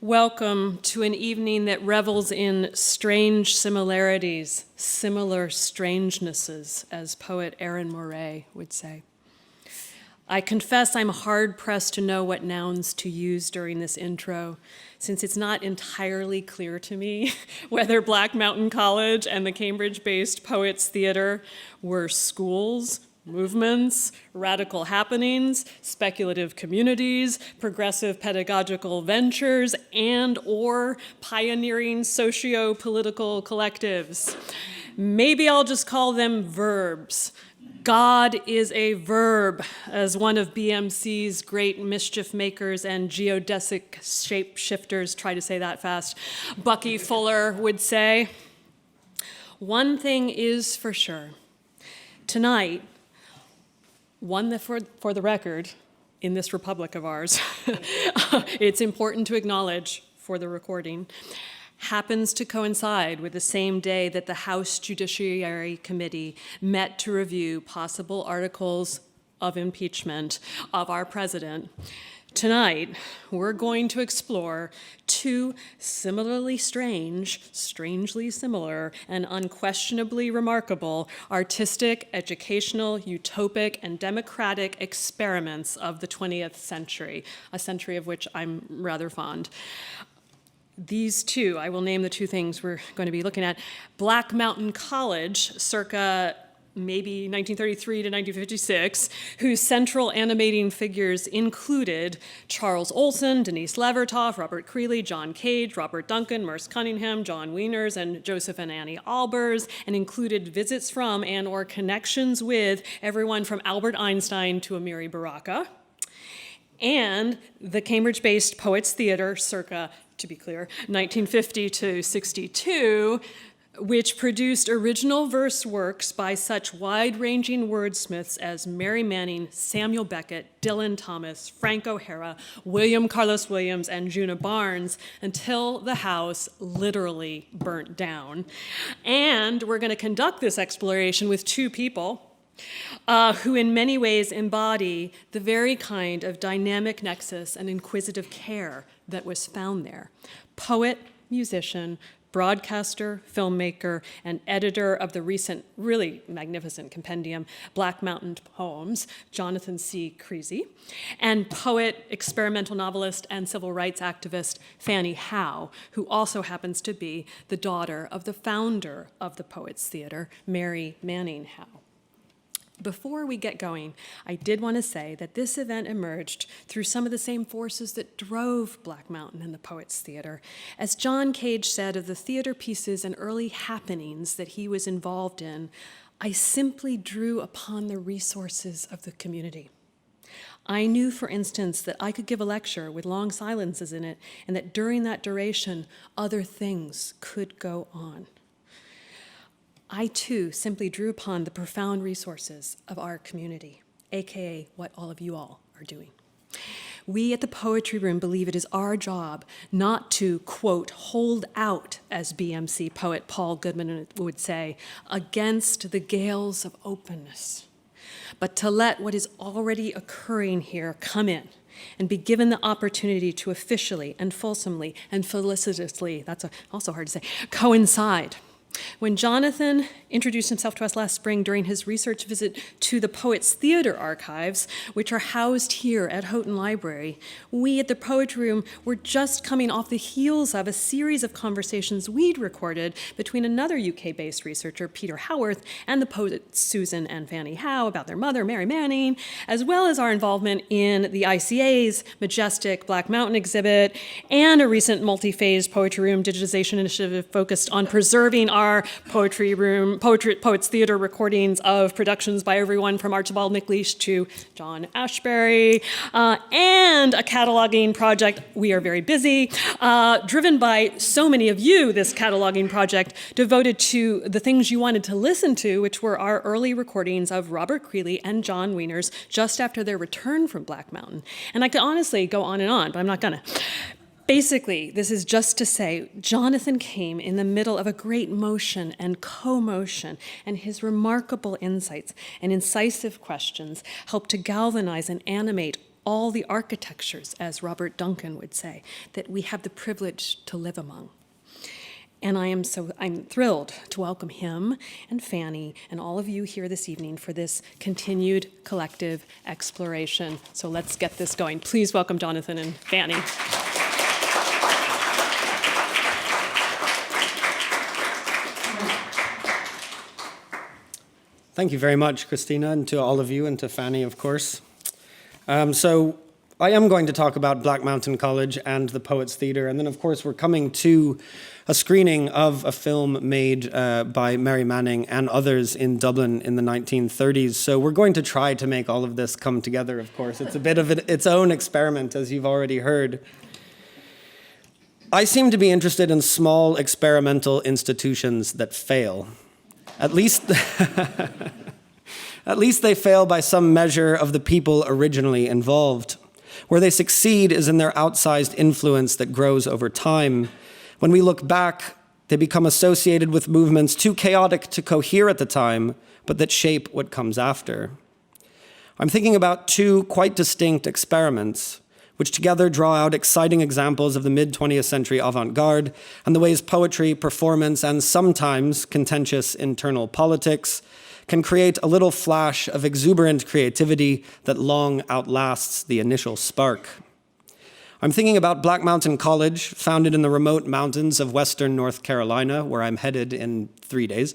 Welcome to an evening that revels in strange similarities, similar strangenesses, as poet Aaron Moray would say. I confess I'm hard-pressed to know what nouns to use during this intro, since it's not entirely clear to me whether Black Mountain College and the Cambridge-based Poets Theatre were schools, movements, radical happenings, speculative communities, progressive pedagogical ventures, and/or pioneering socio-political collectives. Maybe I'll just call them verbs. God is a verb, as one of BMC's great mischief makers and geodesic shapeshifters, try to say that fast, Bucky Fuller would say. One thing is for sure. Tonight, one that for the record, in this republic of ours, it's important to acknowledge for the recording, happens to coincide with the same day that the House Judiciary Committee met to review possible articles of impeachment of our president. Tonight, we're going to explore two similarly strange, strangely similar, and unquestionably remarkable artistic, educational, utopic, and democratic experiments of the 20th century, a century of which I'm rather fond. These two, I will name the two things we're going to be looking at. Black Mountain College, circa maybe 1933 to 1956, whose central animating figures included Charles Olson, Denise Levertov, Robert Creeley, John Cage, Robert Duncan, Merce Cunningham, John Wieners, and Joseph and Annie Albers, and included visits from and/or connections with everyone from Albert Einstein to Amiri Baraka. And the Cambridge-based Poets Theatre, circa, to be clear, 1950 to 62, which produced original verse works by such wide-ranging wordsmiths as Mary Manning, Samuel Beckett, Dylan Thomas, Frank O'Hara, William Carlos Williams, and Juna Barnes, until the house literally burnt down. And we're going to conduct this exploration with two people who in many ways embody the very kind of dynamic nexus and inquisitive care that was found there. Poet, musician, broadcaster, filmmaker, and editor of the recent, really magnificent compendium, Black Mountain Poems, Jonathan C. Creasy, and poet, experimental novelist, and civil rights activist, Fanny Howe, who also happens to be the daughter of the founder of the Poets Theatre, Mary Manning Howe. Before we get going, I did want to say that this event emerged through some of the same forces that drove Black Mountain and the Poets Theatre. As John Cage said of the theater pieces and early happenings that he was involved in, I simply drew upon the resources of the community. I knew, for instance, that I could give a lecture with long silences in it, and that during that duration, other things could go on. I, too, simply drew upon the profound resources of our community, aka what all of you all are doing. We at the Poetry Room believe it is our job not to, quote, hold out, as BMC poet Paul Goodman would say, against the gales of openness, but to let what is already occurring here come in and be given the opportunity to officially and fulsomely and felicitously, that's also hard to say, coincide. When Jonathan introduced himself to us last spring during his research visit to the Poets Theatre archives, which are housed here at Houghton Library, we at the Poetry Room were just coming off the heels of a series of conversations we'd recorded between another UK-based researcher, Peter Howarth, and the poets Susan and Fanny Howe about their mother, Mary Manning, as well as our involvement in the ICA's majestic Black Mountain exhibit and a recent multi-phase Poetry Room digitization initiative focused on preserving our Poetry Room, Poets Theatre recordings of productions by everyone from Archibald MacLeish to John Ashbery, and a cataloging project, we are very busy, driven by so many of you, this cataloging project, devoted to the things you wanted to listen to, which were our early recordings of Robert Creeley and John Wieners just after their return from Black Mountain. And I could honestly go on and on, but I'm not gonna. Basically, this is just to say Jonathan came in the middle of a great motion and co-motion, and his remarkable insights and incisive questions helped to galvanize and animate all the architectures, as Robert Duncan would say, that we have the privilege to live among. And I'm thrilled to welcome him and Fanny and all of you here this evening for this continued collective exploration. So let's get this going. Please welcome Jonathan and Fanny. Thank you very much, Christina, and to all of you, and to Fanny, of course. So I am going to talk about Black Mountain College and the Poets Theatre, and then, of course, we're coming to a screening of a film made by Mary Manning and others in Dublin in the 1930s. So we're going to try to make all of this come together, of course. It's a bit of its own experiment, as you've already heard. I seem to be interested in small experimental institutions that fail. At least they fail by some measure of the people originally involved. Where they succeed is in their outsized influence that grows over time. When we look back, they become associated with movements too chaotic to cohere at the time, but that shape what comes after. I'm thinking about two quite distinct experiments, which together draw out exciting examples of the mid-20th century avant-garde and the ways poetry, performance, and sometimes contentious internal politics can create a little flash of exuberant creativity that long outlasts the initial spark. I'm thinking about Black Mountain College, founded in the remote mountains of western North Carolina, where I'm headed in 3 days,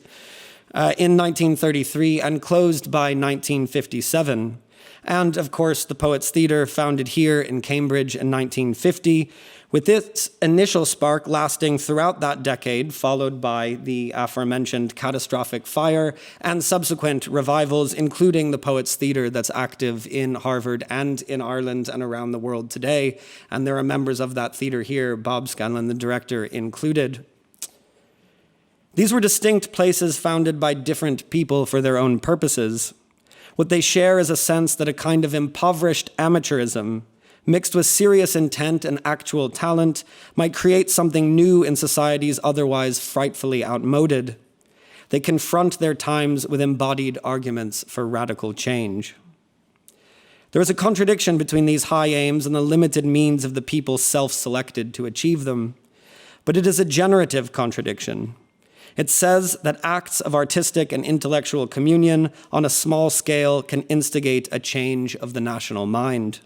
in 1933 and closed by 1957. And, of course, the Poets Theatre, founded here in Cambridge in 1950, with its initial spark lasting throughout that decade, followed by the aforementioned catastrophic fire and subsequent revivals, including the Poets Theatre that's active in Harvard and in Ireland and around the world today. And there are members of that theatre here, Bob Scanlon, the director, included. These were distinct places founded by different people for their own purposes. What they share is a sense that a kind of impoverished amateurism, mixed with serious intent and actual talent, might create something new in societies otherwise frightfully outmoded. They confront their times with embodied arguments for radical change. There is a contradiction between these high aims and the limited means of the people self-selected to achieve them, but it is a generative contradiction. It says that acts of artistic and intellectual communion on a small scale can instigate a change of the national mind.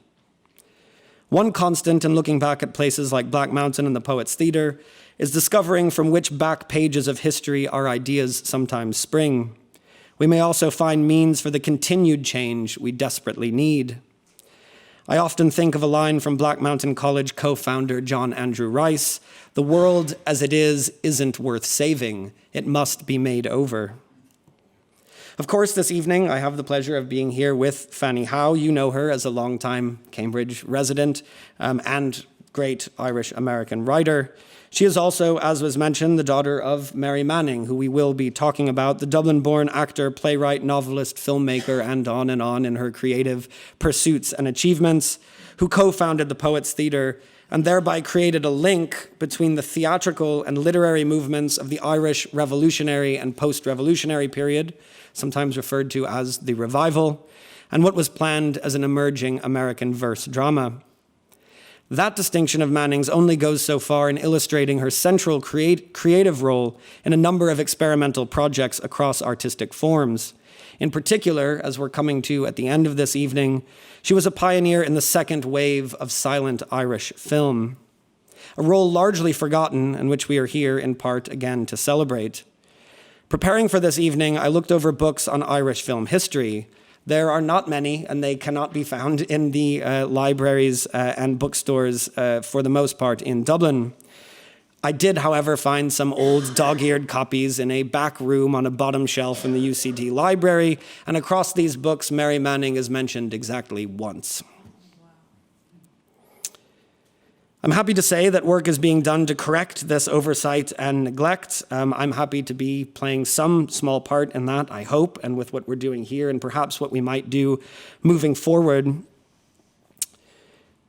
One constant in looking back at places like Black Mountain and the Poets Theatre is discovering from which back pages of history our ideas sometimes spring. We may also find means for the continued change we desperately need. I often think of a line from Black Mountain College co-founder John Andrew Rice: "The world as it is isn't worth saving. It must be made over." Of course, this evening, I have the pleasure of being here with Fanny Howe. You know her as a longtime Cambridge resident and great Irish-American writer. She is also, as was mentioned, the daughter of Mary Manning, who we will be talking about, the Dublin-born actor, playwright, novelist, filmmaker, and on in her creative pursuits and achievements, who co-founded the Poets Theatre and thereby created a link between the theatrical and literary movements of the Irish revolutionary and post-revolutionary period, sometimes referred to as the Revival, and what was planned as an emerging American verse drama. That distinction of Manning's only goes so far in illustrating her central creative role in a number of experimental projects across artistic forms. In particular, as we're coming to at the end of this evening, she was a pioneer in the second wave of silent Irish film, a role largely forgotten and which we are here in part again to celebrate. Preparing for this evening, I looked over books on Irish film history. There are not many, and they cannot be found in the libraries and bookstores for the most part in Dublin. I did, however, find some old dog-eared copies in a back room on a bottom shelf in the UCD library, and across these books, Mary Manning is mentioned exactly once. I'm happy to say that work is being done to correct this oversight and neglect. I'm happy to be playing some small part in that, I hope, and with what we're doing here and perhaps what we might do moving forward.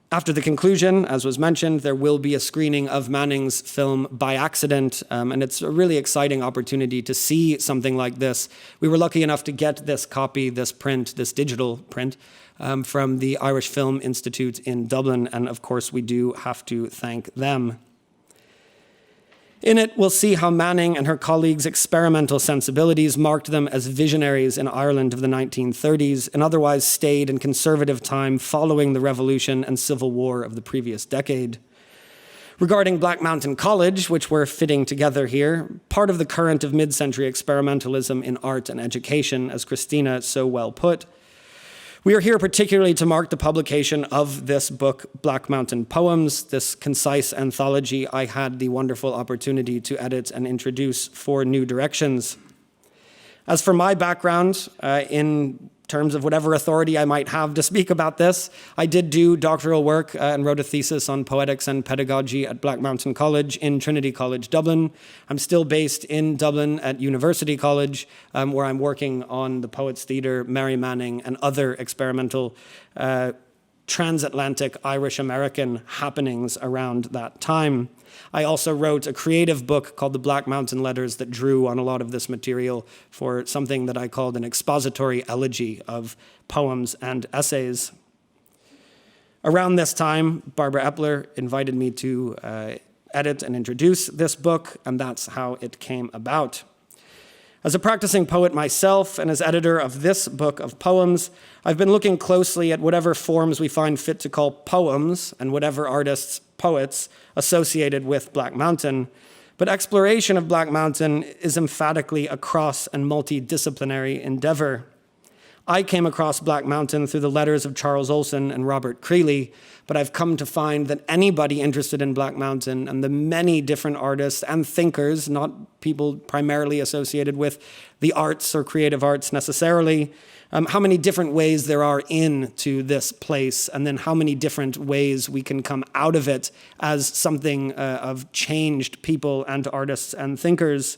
After the conclusion, as was mentioned, there will be a screening of Manning's film By Accident, and it's a really exciting opportunity to see something like this. We were lucky enough to get this copy, this print, this digital print, from the Irish Film Institute in Dublin, and of course we do have to thank them. In it, we'll see how Manning and her colleagues' experimental sensibilities marked them as visionaries in Ireland of the 1930s, an otherwise staid and conservative time following the Revolution and Civil War of the previous decade. Regarding Black Mountain College, which we're fitting together here, part of the current of mid-century experimentalism in art and education, as Christina so well put, we are here particularly to mark the publication of this book, Black Mountain Poems, this concise anthology I had the wonderful opportunity to edit and introduce for New Directions. As for my background, in terms of whatever authority I might have to speak about this, I did do doctoral work and wrote a thesis on poetics and pedagogy at Black Mountain College in Trinity College, Dublin. I'm still based in Dublin at University College, where I'm working on the Poets Theatre, Mary Manning, and other experimental transatlantic Irish-American happenings around that time. I also wrote a creative book called The Black Mountain Letters that drew on a lot of this material for something that I called an expository elegy of poems and essays. Around this time, Barbara Epler invited me to edit and introduce this book, and that's how it came about. As a practicing poet myself and as editor of this book of poems, I've been looking closely at whatever forms we find fit to call poems and whatever artists, poets, associated with Black Mountain. But exploration of Black Mountain is emphatically a cross and multidisciplinary endeavor. I came across Black Mountain through the letters of Charles Olson and Robert Creasy, but I've come to find that anybody interested in Black Mountain and the many different artists and thinkers, not people primarily associated with the arts or creative arts necessarily, how many different ways there are into this place, and then how many different ways we can come out of it as something of changed people and artists and thinkers.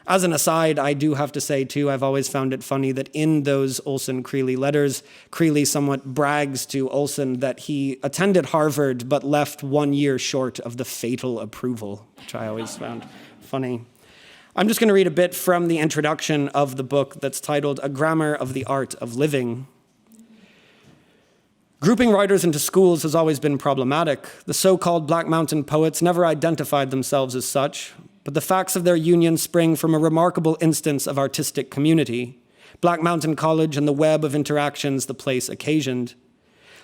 As an aside, I do have to say, too, I've always found it funny that in those Olson-Creasy letters, Creasy somewhat brags to Olson that he attended Harvard but left 1 year short of the fatal approval, which I always found funny. I'm just going to read a bit from the introduction of the book that's titled A Grammar of the Art of Living. Grouping writers into schools has always been problematic. The so-called Black Mountain poets never identified themselves as such, but the facts of their union spring from a remarkable instance of artistic community, Black Mountain College and the web of interactions the place occasioned.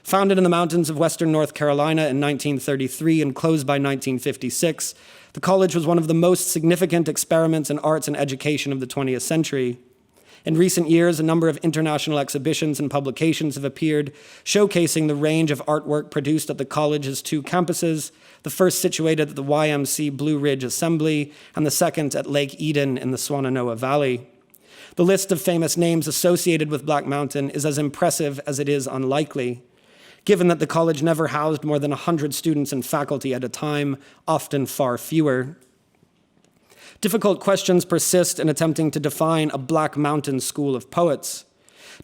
Founded in the mountains of western North Carolina in 1933 and closed by 1956, the college was one of the most significant experiments in arts and education of the 20th century. In recent years, a number of international exhibitions and publications have appeared, showcasing the range of artwork produced at the college's two campuses, the first situated at the YMC Blue Ridge Assembly, and the second at Lake Eden in the Swannanoa Valley. The list of famous names associated with Black Mountain is as impressive as it is unlikely, given that the college never housed more than 100 students and faculty at a time, often far fewer. Difficult questions persist in attempting to define a Black Mountain school of poets.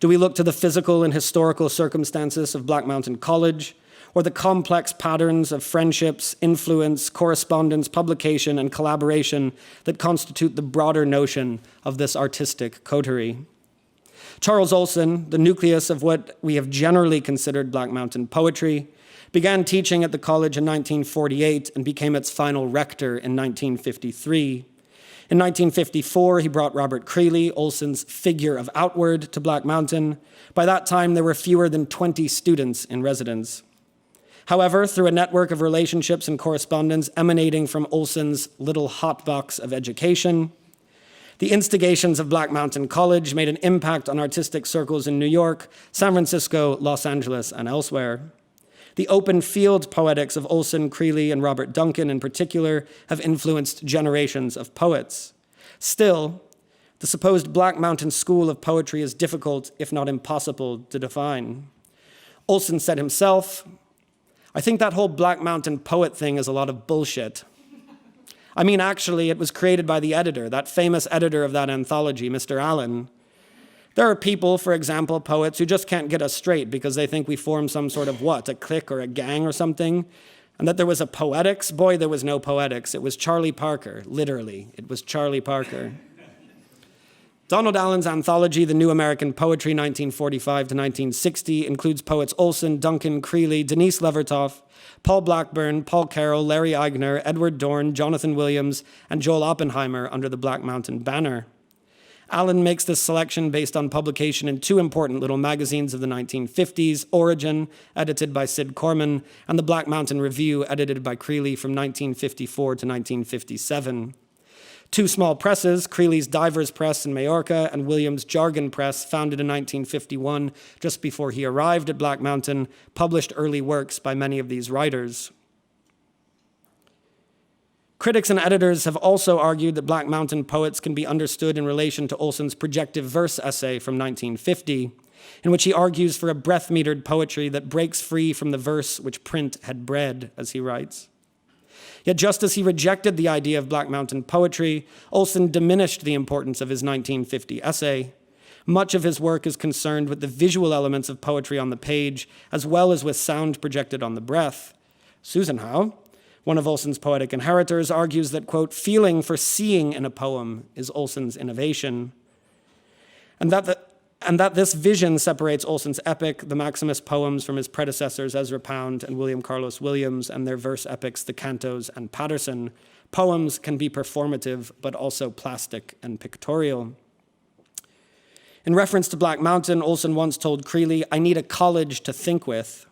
Do we look to the physical and historical circumstances of Black Mountain College, or the complex patterns of friendships, influence, correspondence, publication, and collaboration that constitute the broader notion of this artistic coterie? Charles Olson, the nucleus of what we have generally considered Black Mountain poetry, began teaching at the college in 1948 and became its final rector in 1953. In 1954, he brought Robert Creasy, Olson's figure of outward, to Black Mountain. By that time, there were fewer than 20 students in residence. However, through a network of relationships and correspondence emanating from Olson's little hotbox of education, the instigations of Black Mountain College made an impact on artistic circles in New York, San Francisco, Los Angeles, and elsewhere. The open field poetics of Olson, Creasy, and Robert Duncan in particular have influenced generations of poets. Still, the supposed Black Mountain school of poetry is difficult, if not impossible, to define. Olson said himself, "I think that whole Black Mountain poet thing is a lot of bullshit." I mean, actually, it was created by the editor, that famous editor of that anthology, Mr. Allen. There are people, for example, poets, who just can't get us straight because they think we form some sort of a clique or a gang or something, and that there was a poetics. Boy, there was no poetics. It was Charlie Parker, literally. It was Charlie Parker. Donald Allen's anthology, The New American Poetry, 1945 to 1960, includes poets Olson, Duncan, Creasy, Denise Levertov, Paul Blackburn, Paul Carroll, Larry Eigner, Edward Dorn, Jonathan Williams, and Joel Oppenheimer under the Black Mountain banner. Allen makes this selection based on publication in two important little magazines of the 1950s, Origin, edited by Sid Corman, and the Black Mountain Review, edited by Creasy from 1954 to 1957. Two small presses, Creasy's Divers Press in Majorca and Williams' Jargon Press, founded in 1951, just before he arrived at Black Mountain, published early works by many of these writers. Critics and editors have also argued that Black Mountain poets can be understood in relation to Olson's projective verse essay from 1950, in which he argues for a breath-metered poetry that breaks free from the verse which print had bred, as he writes. Yet just as he rejected the idea of Black Mountain poetry, Olson diminished the importance of his 1950 essay. Much of his work is concerned with the visual elements of poetry on the page, as well as with sound projected on the breath. Susan Howe, one of Olson's poetic inheritors, argues that, quote, feeling for seeing in a poem is Olson's innovation, and that this vision separates Olson's epic, the Maximus poems, from his predecessors Ezra Pound and William Carlos Williams, and their verse epics, the Cantos and Patterson. Poems can be performative, but also plastic and pictorial. In reference to Black Mountain, Olson once told Creasy, "I need a college to think with."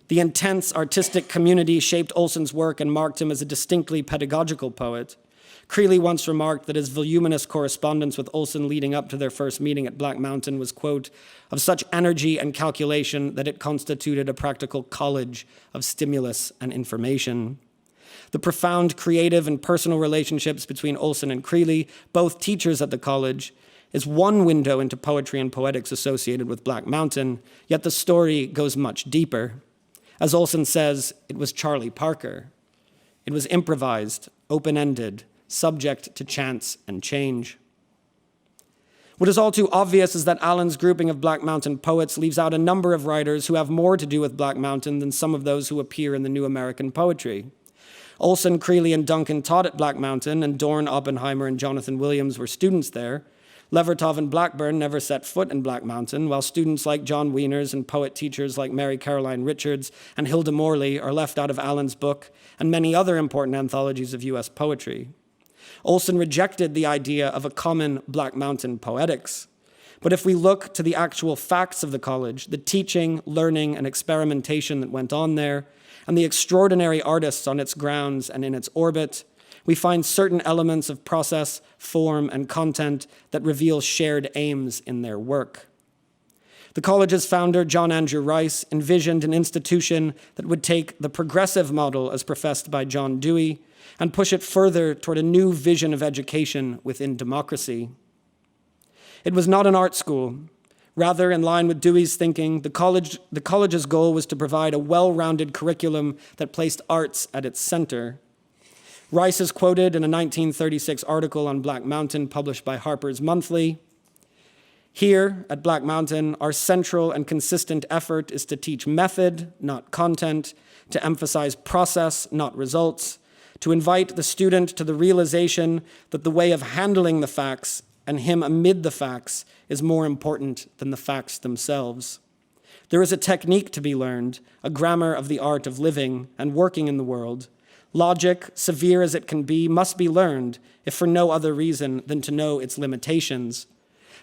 The intense artistic community shaped Olson's work and marked him as a distinctly pedagogical poet. Creasy once remarked that his voluminous correspondence with Olson leading up to their first meeting at Black Mountain was, quote, of such energy and calculation that it constituted a practical college of stimulus and information. The profound creative and personal relationships between Olson and Creasy, both teachers at the college, is one window into poetry and poetics associated with Black Mountain, yet the story goes much deeper. As Olson says, it was Charlie Parker. It was improvised, open-ended, subject to chance and change. What is all too obvious is that Allen's grouping of Black Mountain poets leaves out a number of writers who have more to do with Black Mountain than some of those who appear in the New American Poetry. Olson, Creasy, and Duncan taught at Black Mountain, and Dorn, Oppenheimer, and Jonathan Williams were students there. Levertov and Blackburn never set foot in Black Mountain, while students like John Wieners and poet teachers like Mary Caroline Richards and Hilda Morley are left out of Allen's book and many other important anthologies of U.S. poetry. Olson rejected the idea of a common Black Mountain poetics. But if we look to the actual facts of the college, the teaching, learning, and experimentation that went on there, and the extraordinary artists on its grounds and in its orbit, we find certain elements of process, form, and content that reveal shared aims in their work. The college's founder, John Andrew Rice, envisioned an institution that would take the progressive model as professed by John Dewey and push it further toward a new vision of education within democracy. It was not an art school. Rather, in line with Dewey's thinking, the college's goal was to provide a well-rounded curriculum that placed arts at its center. Rice is quoted in a 1936 article on Black Mountain published by Harper's Monthly. Here, at Black Mountain, our central and consistent effort is to teach method, not content, to emphasize process, not results, to invite the student to the realization that the way of handling the facts and him amid the facts is more important than the facts themselves. There is a technique to be learned, a grammar of the art of living and working in the world. Logic, severe as it can be, must be learned, if for no other reason than to know its limitations.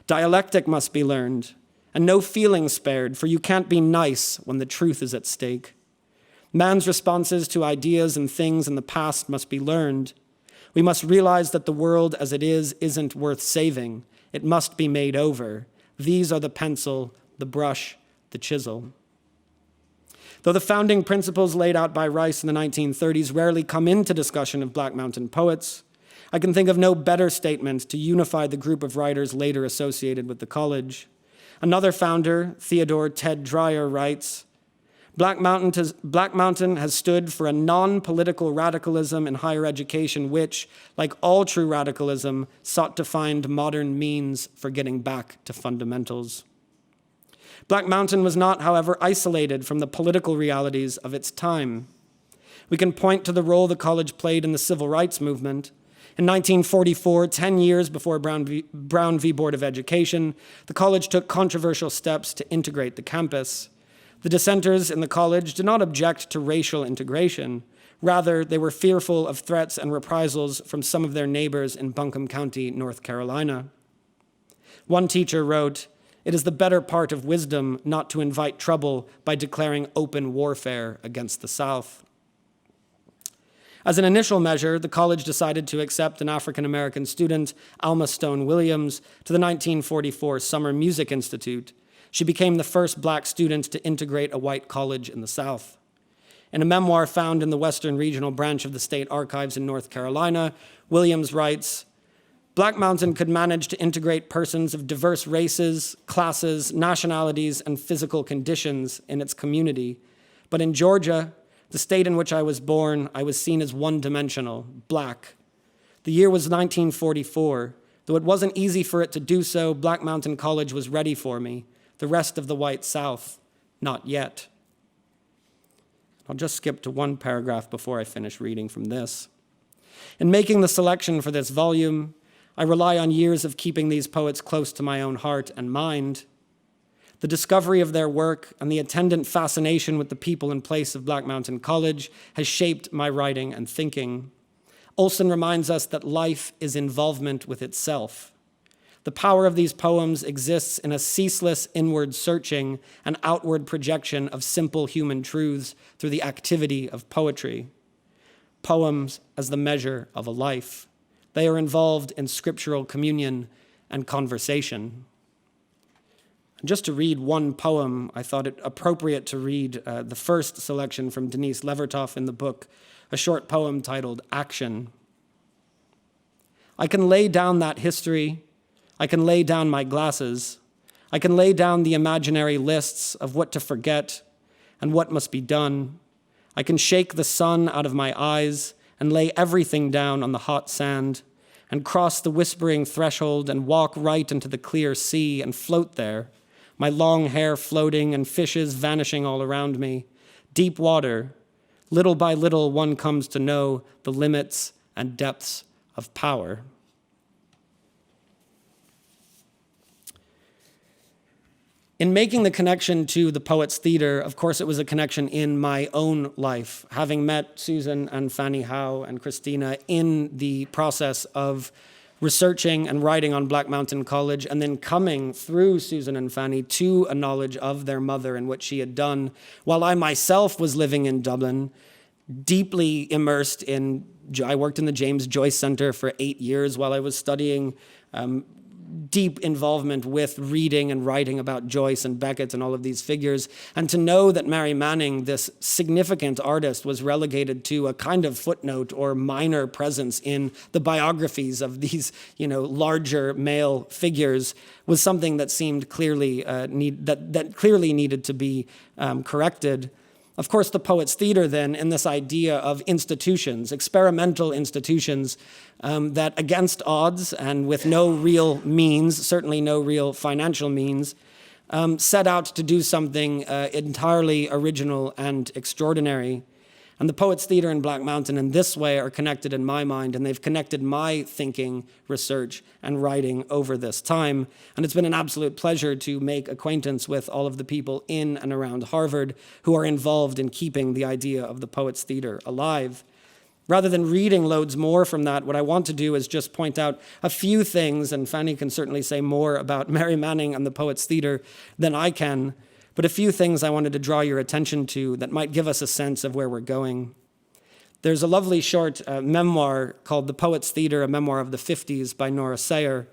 Dialectic must be learned, and no feelings spared, for you can't be nice when the truth is at stake. Man's responses to ideas and things in the past must be learned. We must realize that the world as it is isn't worth saving. It must be made over. These are the pencil, the brush, the chisel. Though the founding principles laid out by Rice in the 1930s rarely come into discussion of Black Mountain poets, I can think of no better statement to unify the group of writers later associated with the college. Another founder, Theodore Ted Dreyer, writes, Black Mountain has stood for a non-political radicalism in higher education which, like all true radicalism, sought to find modern means for getting back to fundamentals. Black Mountain was not, however, isolated from the political realities of its time. We can point to the role the college played in the civil rights movement. In 1944, 10 years before Brown v. Board of Education, the college took controversial steps to integrate the campus. The dissenters in the college did not object to racial integration. Rather, they were fearful of threats and reprisals from some of their neighbors in Buncombe County, North Carolina. One teacher wrote, "It is the better part of wisdom not to invite trouble by declaring open warfare against the South." As an initial measure, the college decided to accept an African-American student, Alma Stone Williams, to the 1944 Summer Music Institute. She became the first black student to integrate a white college in the South. In a memoir found in the Western Regional Branch of the State Archives in North Carolina, Williams writes, "Black Mountain could manage to integrate persons of diverse races, classes, nationalities, and physical conditions in its community. But in Georgia, the state in which I was born, I was seen as one-dimensional, black. The year was 1944. Though it wasn't easy for it to do so, Black Mountain College was ready for me. The rest of the white South, not yet." I'll just skip to one paragraph before I finish reading from this. In making the selection for this volume, I rely on years of keeping these poets close to my own heart and mind. The discovery of their work and the attendant fascination with the people and place of Black Mountain College has shaped my writing and thinking. Olson reminds us that life is involvement with itself. The power of these poems exists in a ceaseless inward searching and outward projection of simple human truths through the activity of poetry. Poems as the measure of a life. They are involved in scriptural communion and conversation. Just to read one poem, I thought it appropriate to read the first selection from Denise Levertov in the book, a short poem titled Action. I can lay down that history. I can lay down my glasses. I can lay down the imaginary lists of what to forget and what must be done. I can shake the sun out of my eyes and lay everything down on the hot sand and cross the whispering threshold and walk right into the clear sea and float there, my long hair floating and fishes vanishing all around me. Deep water. Little by little, one comes to know the limits and depths of power. In making the connection to the Poets' Theater, of course, it was a connection in my own life, having met Susan and Fanny Howe and Christina in the process of researching and writing on Black Mountain College, and then coming through Susan and Fanny to a knowledge of their mother and what she had done, while I myself was living in Dublin, deeply immersed in, I worked in the James Joyce Center for 8 years while I was studying, deep involvement with reading and writing about Joyce and Beckett and all of these figures. And to know that Mary Manning, this significant artist, was relegated to a kind of footnote or minor presence in the biographies of these, larger male figures was something that seemed clearly that clearly needed to be corrected. Of course, the Poets' Theater then, in this idea of institutions, experimental institutions that against odds and with no real means, certainly no real financial means, set out to do something entirely original and extraordinary. And the Poets' Theater and Black Mountain in this way are connected in my mind, and they've connected my thinking, research, and writing over this time. And it's been an absolute pleasure to make acquaintance with all of the people in and around Harvard who are involved in keeping the idea of the Poets' Theater alive. Rather than reading loads more from that, what I want to do is just point out a few things, and Fanny can certainly say more about Mary Manning and the Poets' Theater than I can, but a few things I wanted to draw your attention to that might give us a sense of where we're going. There's a lovely short memoir called The Poets' Theater, a memoir of the 50s by Nora Sayer,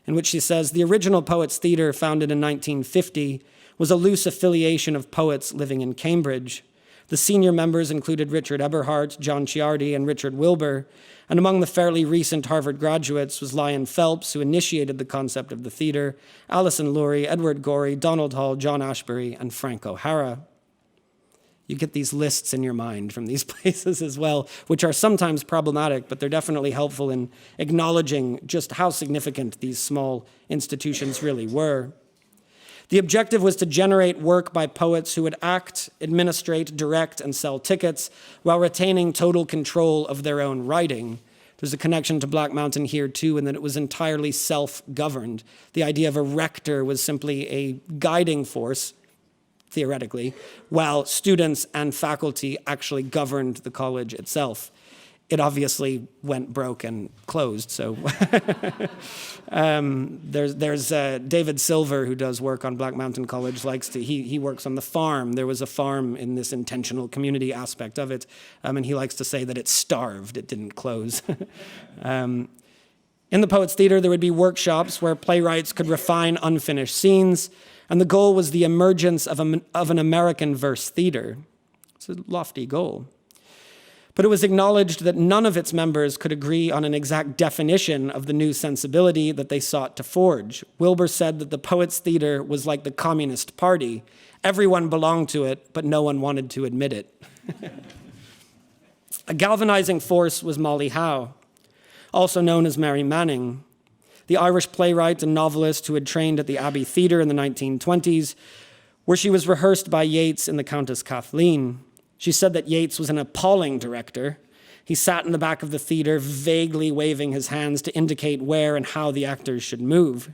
in which she says, the original Poets' Theater, founded in 1950, was a loose affiliation of poets living in Cambridge. The senior members included Richard Eberhardt, John Ciardi, and Richard Wilbur, and among the fairly recent Harvard graduates was Lyon Phelps, who initiated the concept of the theater, Alison Lurie, Edward Gorey, Donald Hall, John Ashbery, and Frank O'Hara. You get these lists in your mind from these places as well, which are sometimes problematic, but they're definitely helpful in acknowledging just how significant these small institutions really were. The objective was to generate work by poets who would act, administrate, direct, and sell tickets while retaining total control of their own writing. There's a connection to Black Mountain here too, in that it was entirely self-governed. The idea of a rector was simply a guiding force, theoretically, while students and faculty actually governed the college itself. It obviously went broke and closed, so there's David Silver, who does work on Black Mountain College, he works on the farm. There was a farm in this intentional community aspect of it, and he likes to say that it starved, it didn't close. In the Poets Theatre, there would be workshops where playwrights could refine unfinished scenes, and the goal was the emergence of an American verse theatre. It's a lofty goal. But it was acknowledged that none of its members could agree on an exact definition of the new sensibility that they sought to forge. Wilbur said that the Poets' Theatre was like the Communist Party. Everyone belonged to it, but no one wanted to admit it. A galvanizing force was Molly Howe, also known as Mary Manning, the Irish playwright and novelist who had trained at the Abbey Theatre in the 1920s, where she was rehearsed by Yeats in The Countess Kathleen. She said that Yeats was an appalling director. He sat in the back of the theater, vaguely waving his hands to indicate where and how the actors should move.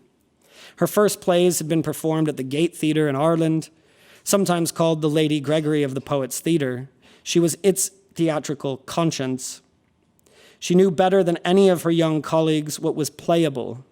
Her first plays had been performed at the Gate Theatre in Ireland, sometimes called the Lady Gregory of the Poets' Theatre. She was its theatrical conscience. She knew better than any of her young colleagues what was playable,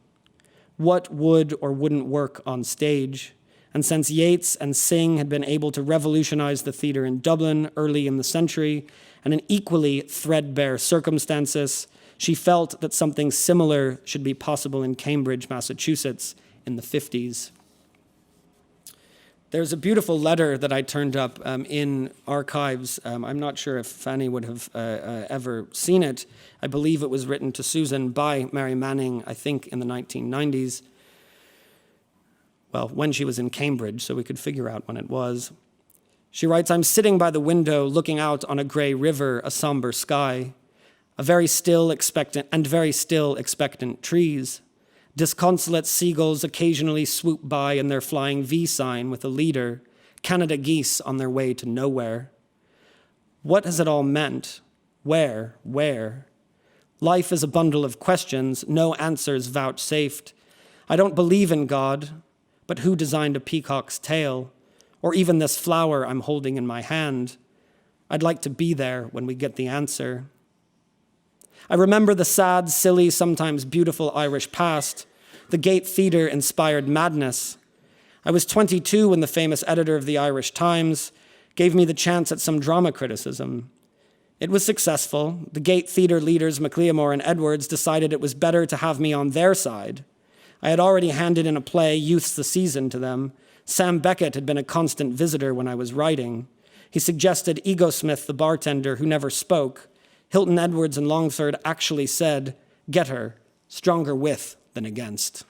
what would or wouldn't work on stage. And since Yeats and Synge had been able to revolutionize the theatre in Dublin early in the century, and in equally threadbare circumstances, she felt that something similar should be possible in Cambridge, Massachusetts in the 50s. There's a beautiful letter that I turned up in archives. I'm not sure if Fanny would have ever seen it. I believe it was written to Susan by Mary Manning, I think in the 1990s. Well, when she was in Cambridge, so we could figure out when it was. She writes, "I'm sitting by the window looking out on a gray river, a somber sky, very still expectant trees. Disconsolate seagulls occasionally swoop by in their flying V sign with a leader, Canada geese on their way to nowhere. What has it all meant? Where? Life is a bundle of questions, no answers vouchsafed. I don't believe in God, but who designed a peacock's tail? Or even this flower I'm holding in my hand? I'd like to be there when we get the answer. I remember the sad, silly, sometimes beautiful Irish past. The Gate Theatre inspired madness. I was 22 when the famous editor of the Irish Times gave me the chance at some drama criticism. It was successful. The Gate Theatre leaders, MacLeamore and Edwards, decided it was better to have me on their side. I had already handed in a play, Youth's the Season, to them. Sam Beckett had been a constant visitor when I was writing. He suggested Ego Smith, the bartender, who never spoke. Hilton Edwards and Longford actually said, "Get her, stronger with than against."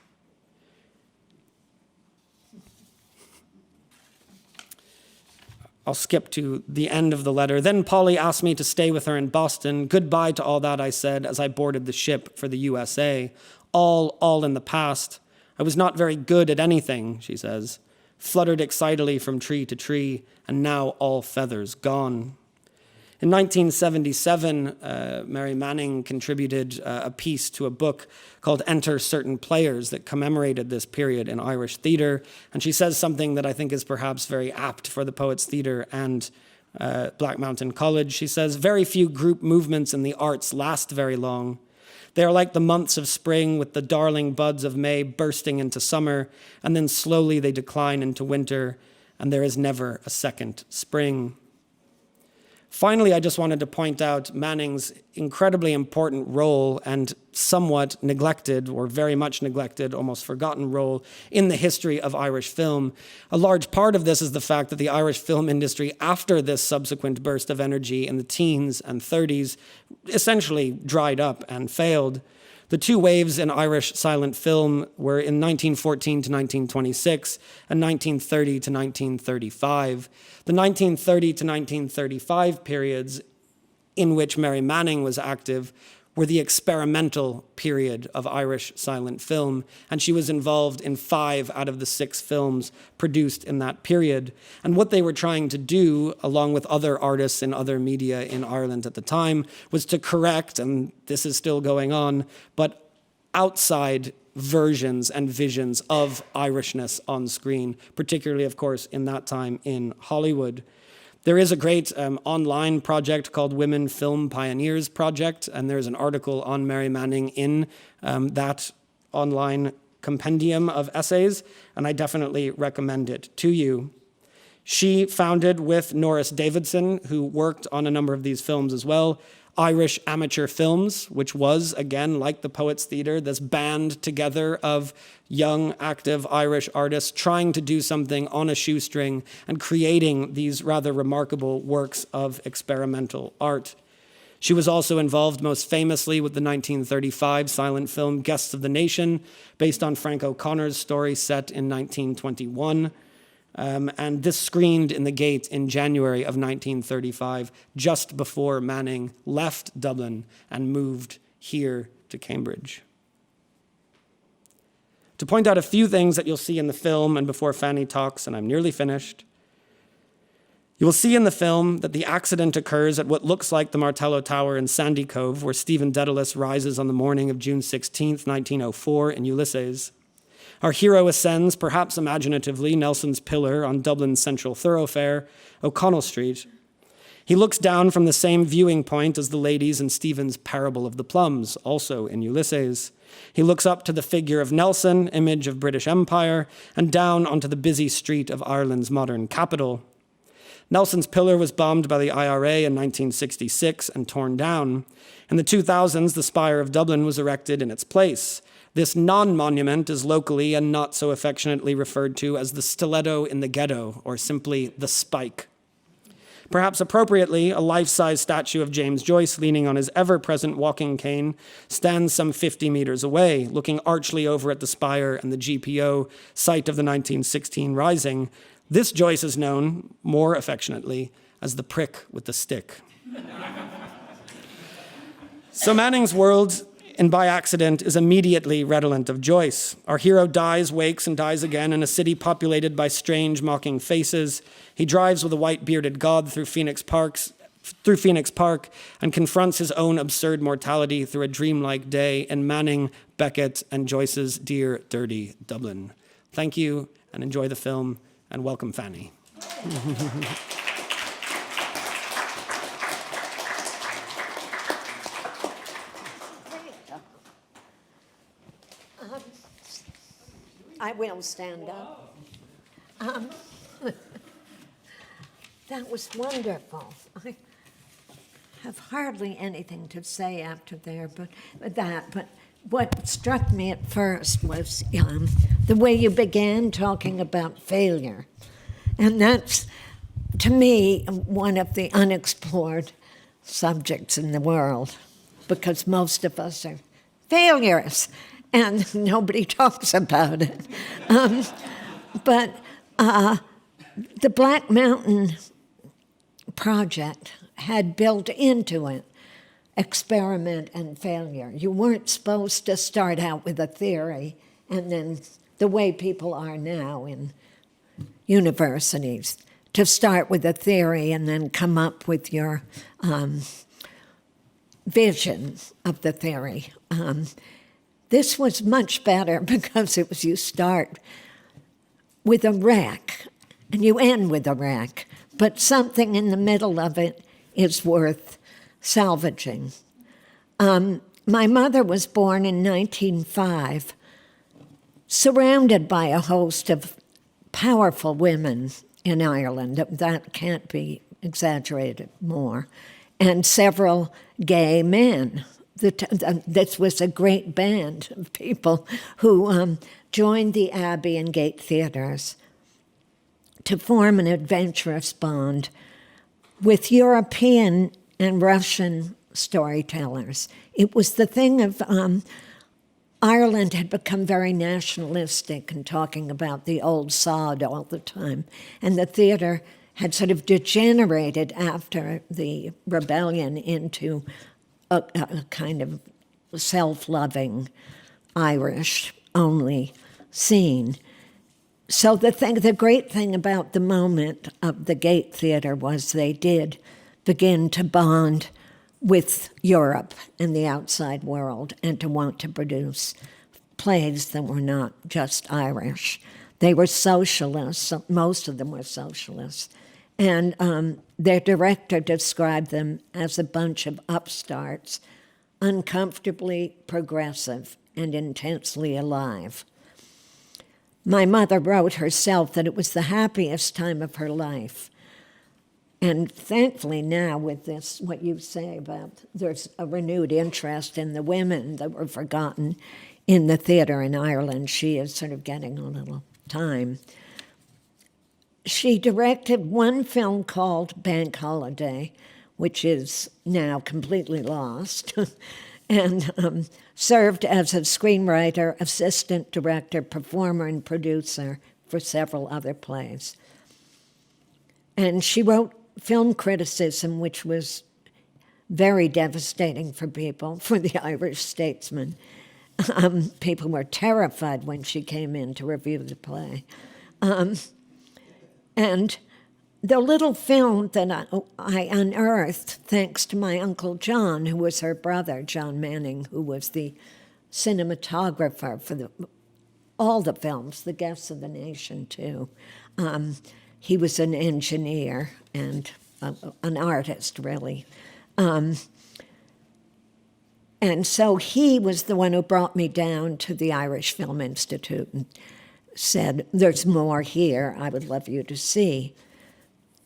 I'll skip to the end of the letter. Then Polly asked me to stay with her in Boston. Goodbye to all that, I said, as I boarded the ship for the USA. All in the past. I was not very good at anything, she says. Fluttered excitedly from tree to tree, and now all feathers gone. In 1977, Mary Manning contributed a piece to a book called Enter Certain Players that commemorated this period in Irish theatre. And she says something that I think is perhaps very apt for the Poets' Theatre and Black Mountain College. She says, "Very few group movements in the arts last very long. They are like the months of spring with the darling buds of May bursting into summer, and then slowly they decline into winter, and there is never a second spring." Finally, I just wanted to point out Manning's incredibly important role and somewhat neglected, or very much neglected, almost forgotten role in the history of Irish film. A large part of this is the fact that the Irish film industry, after this subsequent burst of energy in the teens and 30s, essentially dried up and failed. The two waves in Irish silent film were in 1914 to 1926 and 1930 to 1935. The 1930 to 1935 periods in which Mary Manning was active were the experimental period of Irish silent film, and she was involved in 5 out of the 6 films produced in that period. And what they were trying to do, along with other artists in other media in Ireland at the time, was to correct, and this is still going on, but outside versions and visions of Irishness on screen, particularly, of course, in that time in Hollywood. There is a great online project called Women Film Pioneers Project, and there's an article on Mary Manning in that online compendium of essays, and I definitely recommend it to you. She founded with Norris Davidson, who worked on a number of these films as well, Irish Amateur Films, which was, again, like the Poets Theatre, this band together of young, active Irish artists trying to do something on a shoestring and creating these rather remarkable works of experimental art. She was also involved most famously with the 1935 silent film Guests of the Nation, based on Frank O'Connor's story set in 1921. And this screened in the Gate in January of 1935, just before Manning left Dublin and moved here to Cambridge. To point out a few things that you'll see in the film, and before Fanny talks, and I'm nearly finished, you will see in the film that the accident occurs at what looks like the Martello Tower in Sandy Cove, where Stephen Dedalus rises on the morning of June 16th, 1904 in Ulysses. Our hero ascends, perhaps imaginatively, Nelson's Pillar on Dublin's central thoroughfare, O'Connell Street. He looks down from the same viewing point as the ladies in Stephen's Parable of the Plums, also in Ulysses. He looks up to the figure of Nelson, image of British Empire, and down onto the busy street of Ireland's modern capital. Nelson's Pillar was bombed by the IRA in 1966 and torn down. In the 2000s, the Spire of Dublin was erected in its place. This non-monument is locally and not so affectionately referred to as the stiletto in the ghetto, or simply the spike. Perhaps appropriately, a life-size statue of James Joyce leaning on his ever-present walking cane stands some 50 meters away, looking archly over at the spire and the GPO, site of the 1916 Rising. This Joyce is known, more affectionately, as the prick with the stick. So Manning's world, and by accident, is immediately redolent of Joyce. Our hero dies, wakes, and dies again in a city populated by strange, mocking faces. He drives with a white-bearded god through Phoenix Park and confronts his own absurd mortality through a dreamlike day in Manning, Beckett, and Joyce's dear, dirty Dublin. Thank you, and enjoy the film, and welcome, Fanny. I will stand up. That was wonderful. I have hardly anything to say after there, but what struck me at first was the way you began talking about failure. And that's, to me, one of the unexplored subjects in the world, because most of us are failures. And nobody talks about it. But the Black Mountain Project had built into it experiment and failure. You weren't supposed to start out with a theory and then, the way people are now in universities, to start with a theory and then come up with your vision of the theory. This was much better because it was you start with a wreck and you end with a wreck, but something in the middle of it is worth salvaging. My mother was born in 1905, surrounded by a host of powerful women in Ireland. That can't be exaggerated more, and several gay men. This was a great band of people who joined the Abbey and Gate theaters to form an adventurous bond with European and Russian storytellers. It was the thing of Ireland had become very nationalistic and talking about the old sod all the time. And the theatre had sort of degenerated after the rebellion into a kind of self-loving Irish-only scene. So the great thing about the moment of the Gate Theatre was they did begin to bond with Europe and the outside world and to want to produce plays that were not just Irish. They were socialists, most of them were socialists, and their director described them as a bunch of upstarts, uncomfortably progressive and intensely alive. My mother wrote herself that it was the happiest time of her life. And thankfully now with this, what you say about there's a renewed interest in the women that were forgotten in the theatre in Ireland, she is sort of getting a little time. She directed one film called Bank Holiday, which is now completely lost, and served as a screenwriter, assistant director, performer, and producer for several other plays. And she wrote film criticism, which was very devastating for people, for the Irish statesmen. People were terrified when she came in to review the play. And the little film that I unearthed, thanks to my Uncle John, who was her brother, John Manning, who was the cinematographer for all the films, The Guests of the Nation, too. He was an engineer and an artist, really. And so he was the one who brought me down to the Irish Film Institute and said, there's more here I would love you to see.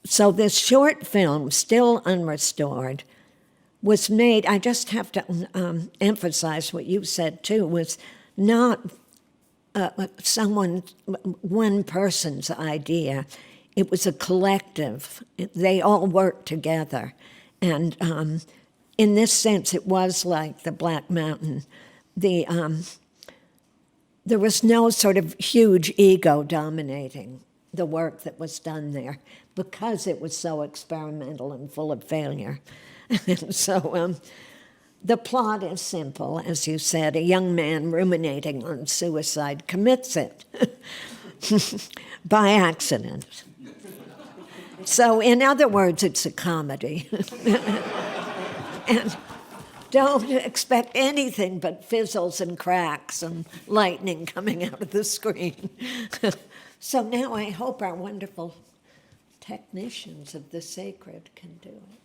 So this short film, still unrestored, was made, I just have to emphasize what you said too, was not one person's idea. It was a collective. They all worked together. And in this sense, it was like the Black Mountain. There was no sort of huge ego dominating the work that was done there because it was so experimental and full of failure. And so the plot is simple, as you said. A young man ruminating on suicide commits it by accident. So in other words, it's a comedy. And don't expect anything but fizzles and cracks and lightning coming out of the screen. So now I hope our wonderful technicians of the sacred can do it.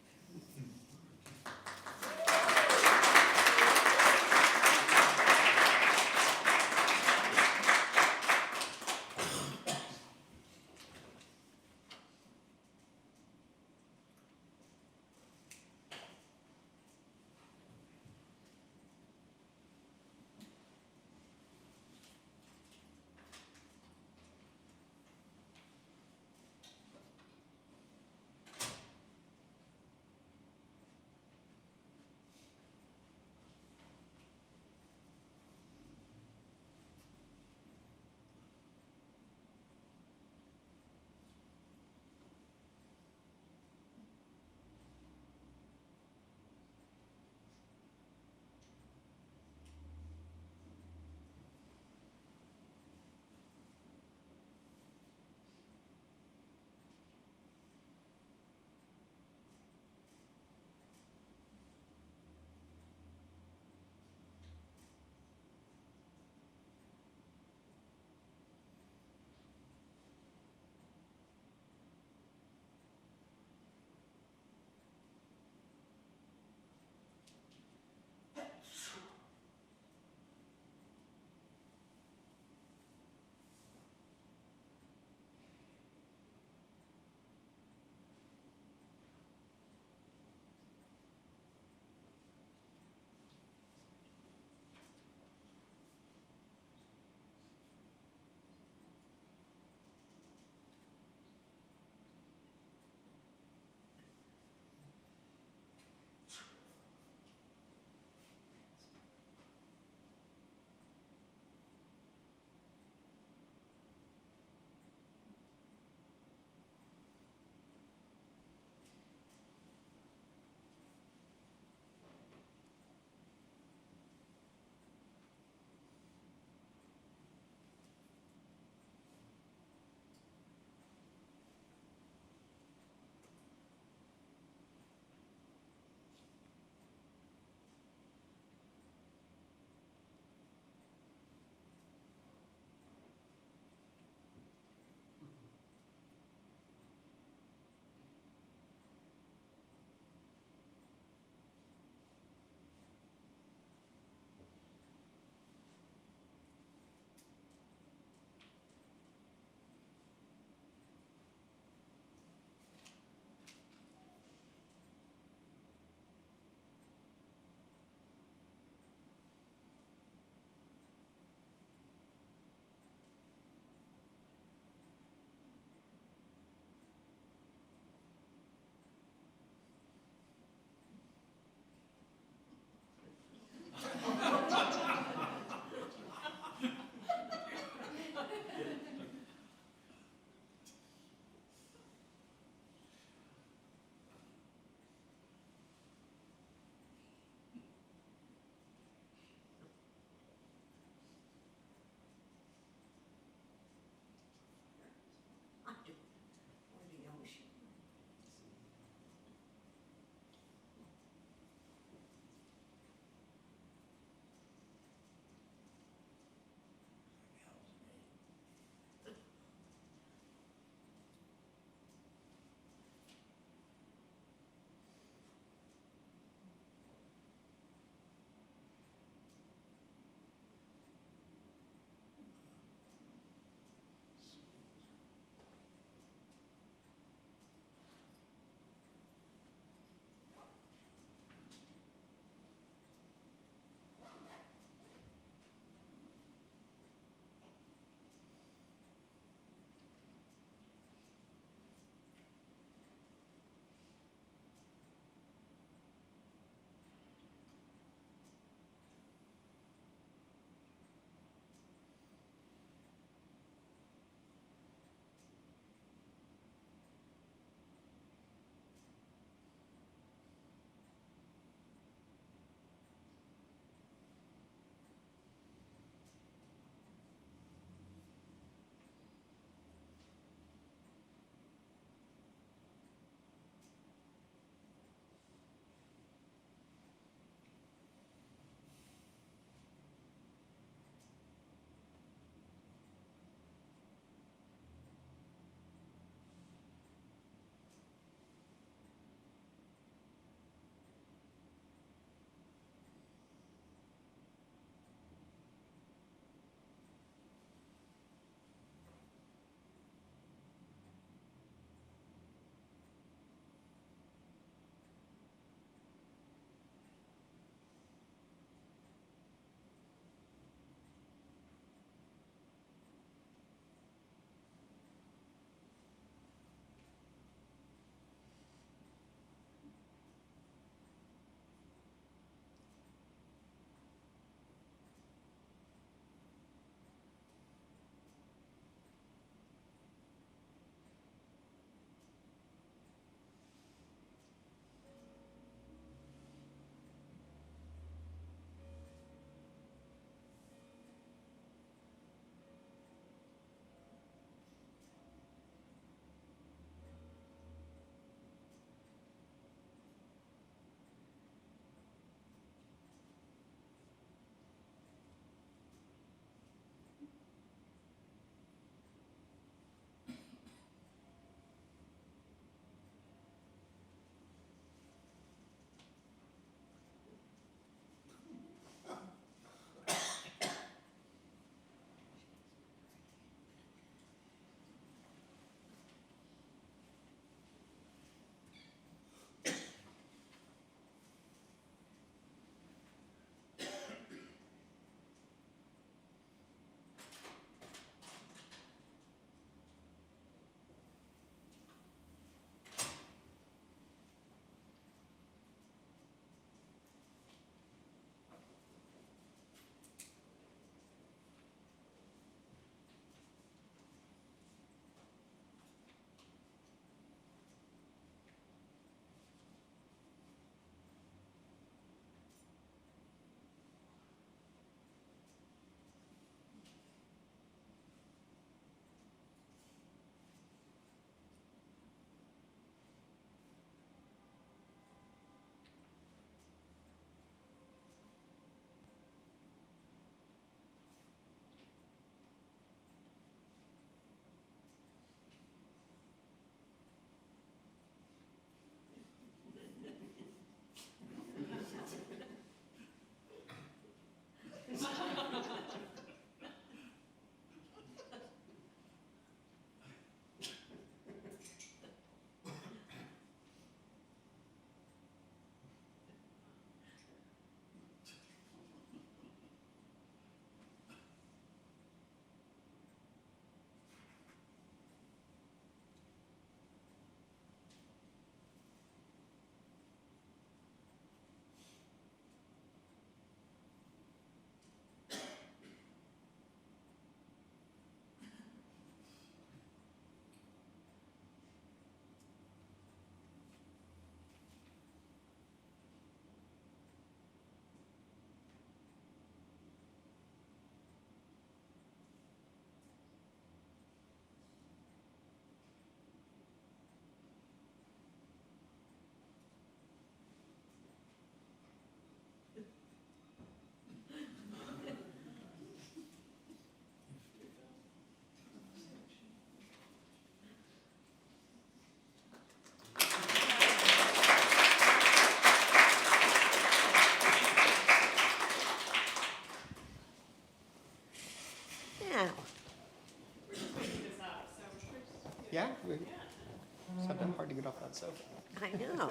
Yeah? It's been hard to get off that sofa. I know.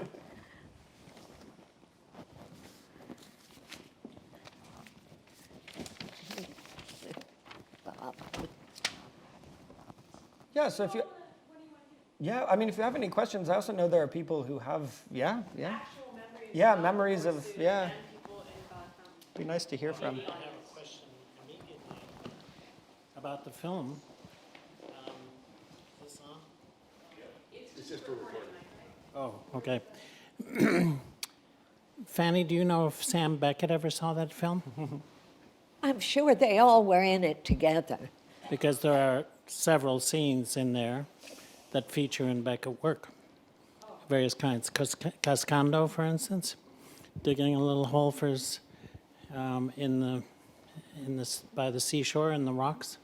Yeah, so if you... Yeah, I mean, if you have any questions, I also know there are people who have, yeah. Yeah, memories of, yeah. Be nice to hear from. I have a question immediately about the film. Is this on? It's just a recording. Oh, okay. Fanny, do you know if Sam Beckett ever saw that film? I'm sure they all were in it together. Because there are several scenes in there that feature in Beckett work, various kinds. Cascando, for instance, digging a little hole for his, by the seashore in the rocks.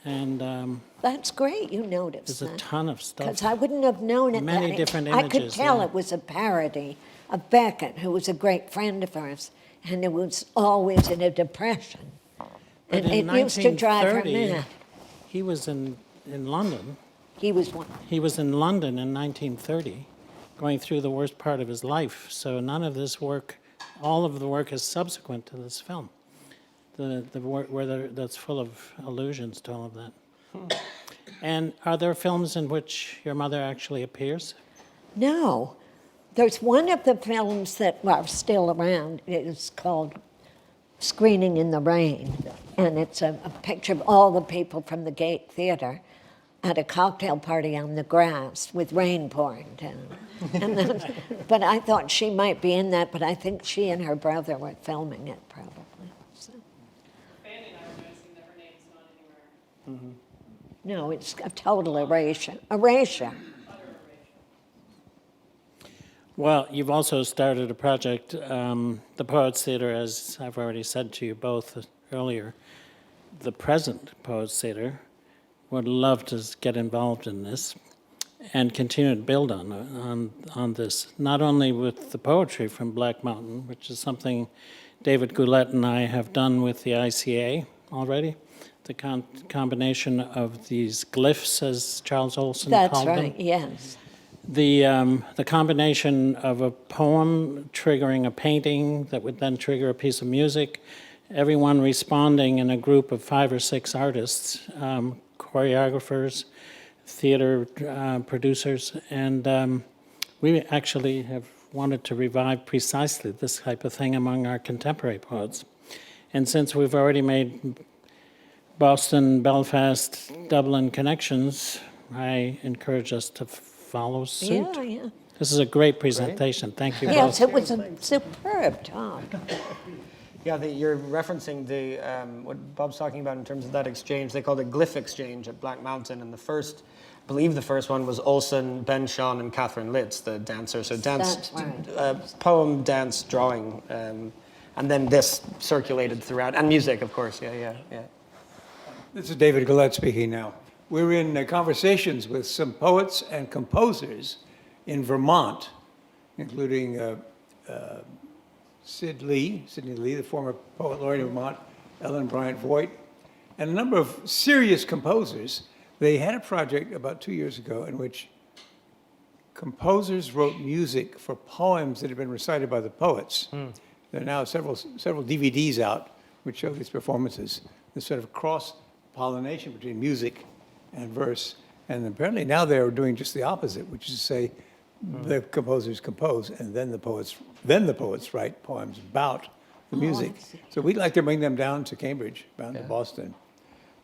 And That's great you noticed there's a ton of stuff. because I wouldn't have known it. Many that different I could images, tell yeah. it was a parody of Beckett, who was a great friend of ours, and it was always in a depression. But And in it used to drive her 1930, mad. he was in London. He was one. He was in London in 1930, going through the worst part of his life. So none of this work, all of the work is subsequent to this film. The work that's full of allusions to all of that. And are there films in which your mother actually appears? No. There's one of the films that are still around. It's called Screening in the Rain. And it's a picture of all the people from the Gate Theater at a cocktail party on the grass with rain pouring down. And then, but I thought she might be in that, but I think she and her brother were filming it probably. So. Fanny and I were noticing that her name's not anywhere. No, it's a total erasure. Erasure. Well, you've also started a project, the Poets Theatre, as I've already said to you both earlier. The present Poets Theatre would love to get involved in this and continue to build on this, not only with the poetry from Black Mountain, which is something David Goulet and I have done with the ICA already, the combination of these glyphs, as Charles Olson That's called them. right, yes. The combination of a poem triggering a painting that would then trigger a piece of music, everyone responding in a group of 5 or 6 artists, choreographers, theater producers, and we actually have wanted to revive precisely this type of thing among our contemporary poets. And since we've already made Boston, Belfast, Dublin connections, I encourage us to follow suit. Yeah, yeah. This is a great presentation. Thank you Yes, both. it was a superb talk. Yeah, you're referencing the what Bob's talking about in terms of that exchange. They called it Glyph Exchange at Black Mountain, and I believe the first one was Olson, Ben Shawn, and Catherine Litz, the dancer. So dance, That's right. poem, dance, drawing, and then this circulated throughout, and music, of course. Yeah. This is David Goulet speaking now. We're in conversations with some poets and composers in Vermont, including Sidney Lee, the former poet laureate of Vermont, Ellen Bryant Voigt, and a number of serious composers. They had a project about 2 years ago in which composers wrote music for poems that had been recited by the poets. There are now several DVDs out which show these performances, this sort of cross-pollination between music and verse. And apparently now they're doing just the opposite, which is to say the composers compose and then the poets write poems about the music. So we'd like to bring them down to Cambridge, down to Boston.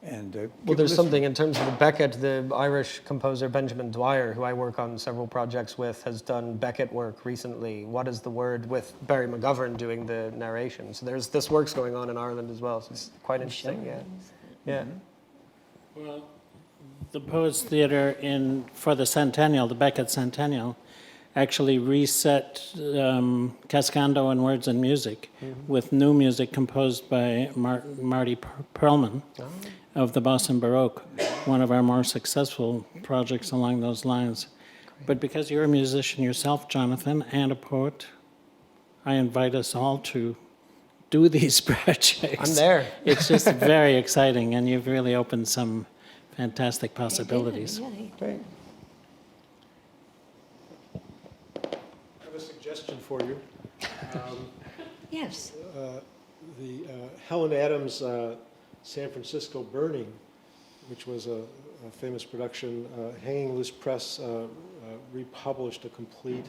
And Well, there's something in terms of the Beckett, the Irish composer Benjamin Dwyer, who I work on several projects with, has done Beckett work recently. What is the Word, with Barry McGovern doing the narration. So there's this work's going on in Ireland as well. So it's quite interesting. Yeah. Well, the Poets Theatre for the centennial, the Beckett centennial, actually reset Cascando in words and music with new music composed by Marty Perlman of the Boston Baroque, one of our more successful projects along those lines. But because you're a musician yourself, Jonathan, and a poet, I invite us all to do these projects. I'm there. It's just very exciting, and you've really opened some fantastic possibilities. Yeah, he did. Great. I have a suggestion for you. Yes. The Helen Adams' San Francisco Burning, which was a famous production, Hanging Loose Press republished a complete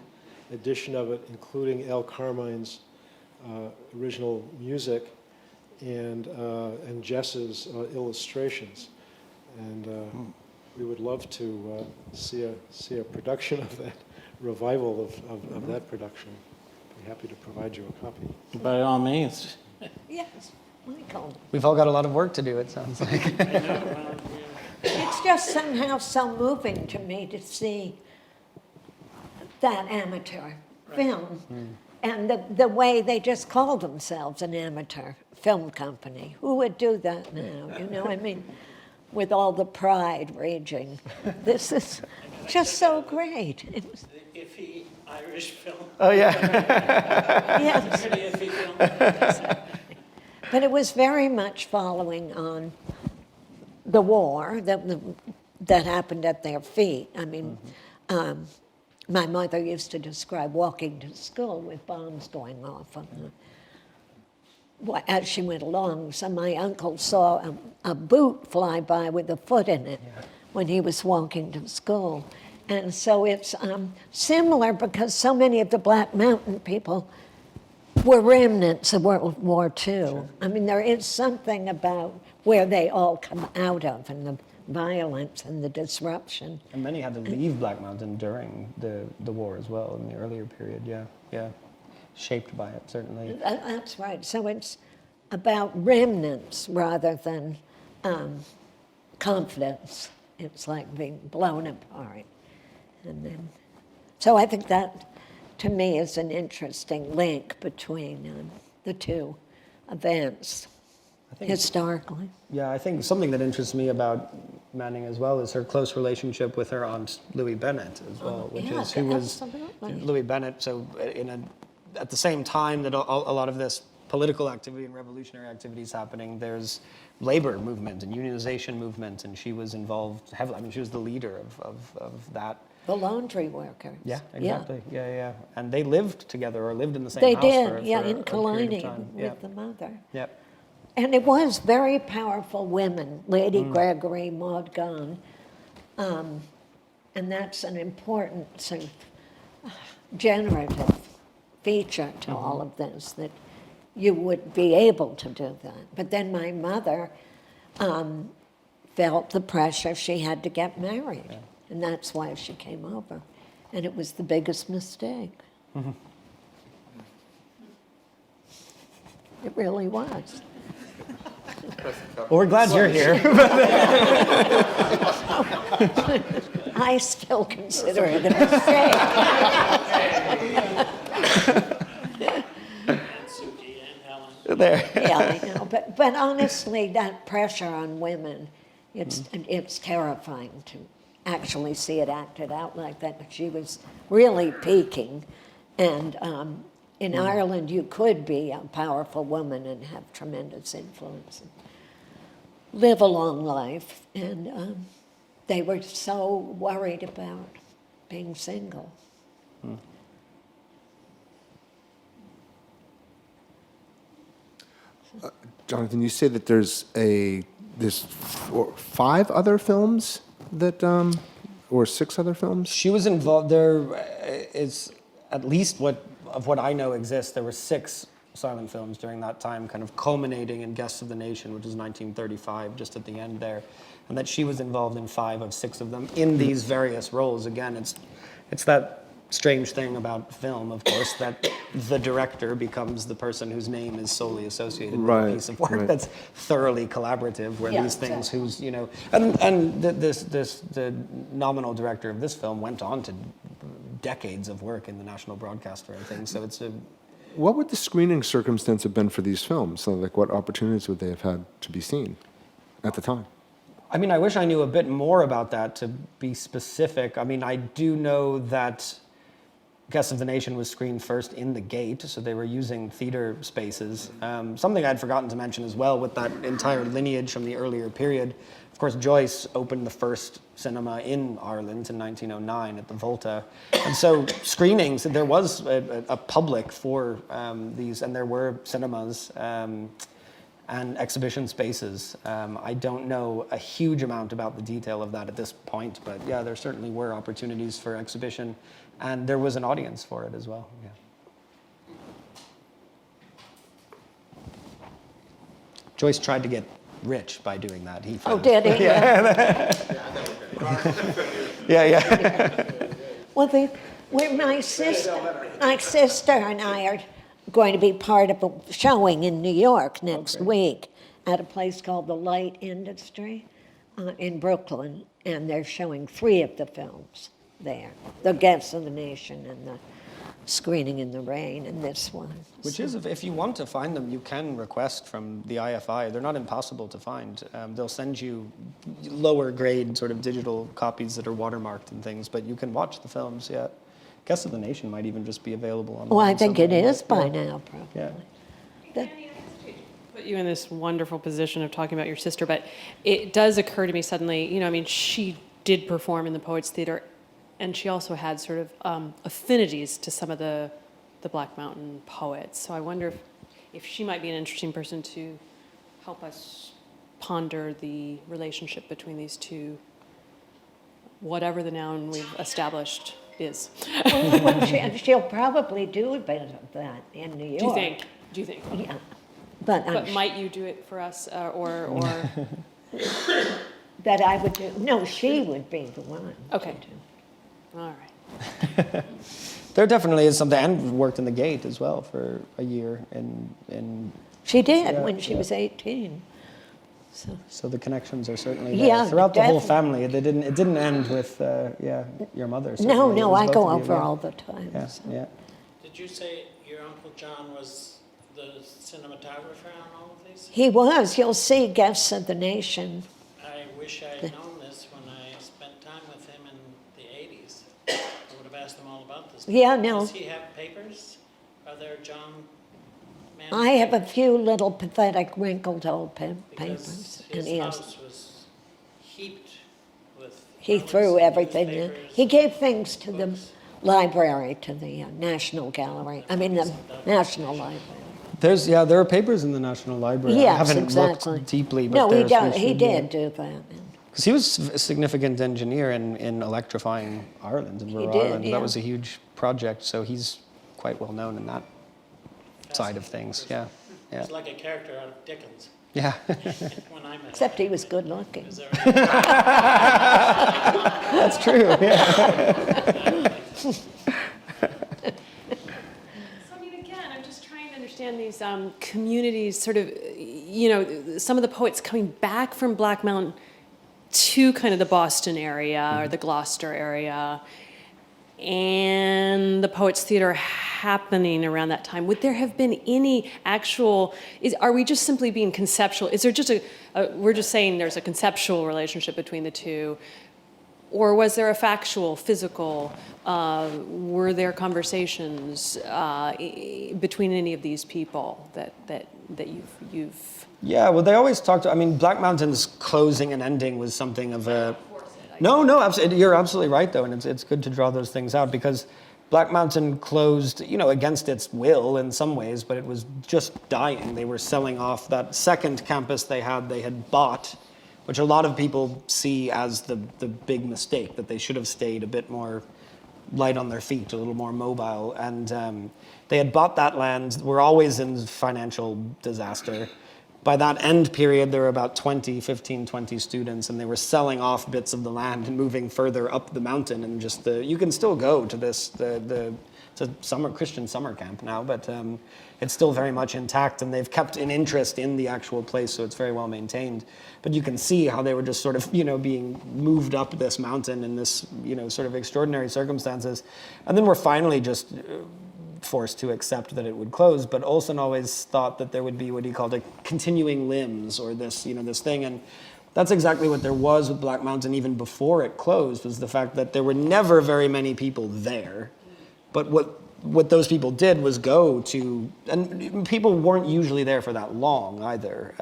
edition of it, including Al Carmine's original music and Jess's illustrations. And we would love to see a production of that, revival of that production. Be happy to provide you a copy. By all means. Yes, Michael. We've all got a lot of work to do, it sounds like. It's just somehow so moving to me to see that amateur film and the way they just call themselves an amateur film company. Who would do that now? You know, I mean, with all the pride raging. This is just so great. It was, The IFI Irish film. Oh, yeah. yes. Pretty iffy film. But it was very much following on the war that happened at their feet. I mean, my mother used to describe walking to school with bombs going off as she went along. So my uncle saw a boot fly by with a foot in it when he was walking to school. And so it's similar because so many of the Black Mountain people were remnants of World War II. Sure. I mean, there is something about where they all come out of and the violence and the disruption. And many had to leave Black Mountain during the war as well, in the earlier period, yeah. Shaped by it, certainly. That's right. So it's about remnants rather than confidence. It's like being blown apart. And then, so I think that, to me, is an interesting link between the two events historically. Yeah, I think something that interests me about Manning as well is her close relationship with her aunt Louis Bennett as well, which is who was absolutely. Louis Bennett. So at the same time that a lot of this political activity and revolutionary activity is happening, there's labor movement and unionization movement, and she was involved heavily. I mean, she was the leader of that. The laundry workers. Yeah, exactly. Yeah. And they lived together or lived in the same They house did, for in a period of Killiney time. with the mother. Yep. And it was very powerful women, Lady Gregory, Maud Gonne, and that's an important sort of generative feature to all of this, that you would be able to do that. But then my mother felt the pressure she had to get married, and that's why she came over. And it was the biggest mistake. It really was. Well, we're glad you're here. I still consider it a mistake. Suki and Helen. There. Yeah, I know. But honestly, that pressure on women, it's terrifying to actually see it acted out like that. But she was really peaking. And in Ireland, you could be a powerful woman and have tremendous influence and live a long life. And they were so worried about being single. Jonathan, you say that there's 5 other films that, or 6 other films? She was involved. There is at least what I know exists. There were 6 silent films during that time, kind of culminating in Guests of the Nation, which is 1935, just at the end there, and that she was involved in 5 of 6 of them in these various roles. Again, it's that strange thing about film, of course, that the director becomes the person whose name is solely associated with a piece of work that's thoroughly collaborative, where these things who's, and the nominal director of this film went on to decades of work in the national broadcaster and things, so it's a... What would the screening circumstance have been for these films? So, like, what opportunities would they have had to be seen at the time? I mean, I wish I knew a bit more about that to be specific. I mean, I do know that Guests of the Nation was screened first in the Gate, so they were using theater spaces. Something I'd forgotten to mention as well with that entire lineage from the earlier period. Of course, Joyce opened the first cinema in Ireland in 1909 at the Volta. And so screenings, there was a public for these, and there were cinemas and exhibition spaces. I don't know a huge amount about the detail of that at this point, but yeah, there certainly were opportunities for exhibition, and there was an audience for it as well. Yeah. Joyce tried to get rich by doing that. He Oh, found. did he? Yeah. Well, my sister and I are going to be part of a showing in New York next week at a place called the Light Industry in Brooklyn, and they're showing 3 of the films there: The Guests of the Nation and the Screening in the Rain, and this one. Which is, if you want to find them, you can request from the IFI. They're not impossible to find. They'll send you lower grade sort of digital copies that are watermarked and things, but you can watch the films, yeah. Guests of the Nation might even just be available online. Oh, I think it somewhere. is by now, probably. Yeah. Put you in this wonderful position of talking about your sister, but it does occur to me suddenly, she did perform in the Poets Theater, and she also had sort of affinities to some of the Black Mountain poets. So I wonder if she might be an interesting person to help us ponder the relationship between these two, whatever the noun we've established is. Well, she'll probably do a bit of that in New York. Do you think? Yeah. But Might you do it for us, or that I would do. No, she would be the one. Okay. to do. all right. There definitely is something, and worked in the Gate as well for a year in She did Yeah, when she yeah. was 18. so the connections are certainly there. Yeah, Throughout the whole definitely. family. It didn't end with your mother. No, certainly. It no, was I both go of you, over yeah. all the time. Yeah, so. yeah. Did you say your Uncle John was the cinematographer on all of these? He was. You'll see Guests of the Nation. I wish I had known this when I spent time with him in the 80s. I would have asked him all about this. Yeah, no. Does he have papers? Are there John I have a few little pathetic wrinkled old papers. Because And his he has. house was heaped with. He relics threw and everything in. newspapers He and gave things to the books. library, to the National Gallery. I mean, the National Library. There are papers in the National Library. I Yes, haven't exactly. looked deeply, but No, he there's- did do that. Because he was a significant engineer in electrifying Ireland, in rural did, Ireland. yeah. That was a huge project, so he's quite well known in that side of things. Yeah, yeah, He's like a character out of Dickens yeah. when I met him. Except he was good looking. Is there That's true. Yeah. So, again, I'm just trying to understand these communities, sort of, some of the poets coming back from Black Mountain to kind of the Boston area or the Gloucester area, and the Poets Theater happening around that time. Would there have been any actual, are we just simply being conceptual? Is there just we're just saying there's a conceptual relationship between the two? Or was there a factual, physical, were there conversations between any of these people that you've Yeah, well, they always talked. Black Mountain's closing and ending was something of a. No, absolutely. You're absolutely right, though, and it's good to draw those things out because Black Mountain closed, against its will in some ways, but it was just dying. They were selling off that second campus they had bought, which a lot of people see as the big mistake, that they should have stayed a bit more light on their feet, a little more mobile. And they had bought that land, were always in financial disaster. By that end period, there were about 20 students, and they were selling off bits of the land and moving further up the mountain. And just you can still go to this, it's a Christian summer camp now, but it's still very much intact, and they've kept an interest in the actual place, so it's very well maintained. But you can see how they were just sort of, being moved up this mountain in this, sort of extraordinary circumstances. And then we're finally just forced to accept that it would close, but Olson always thought that there would be what he called a continuing limbs, or this, this thing. And that's exactly what there was with Black Mountain even before it closed, was the fact that there were never very many people there. But what those people did was go to, and people weren't usually there for that long either.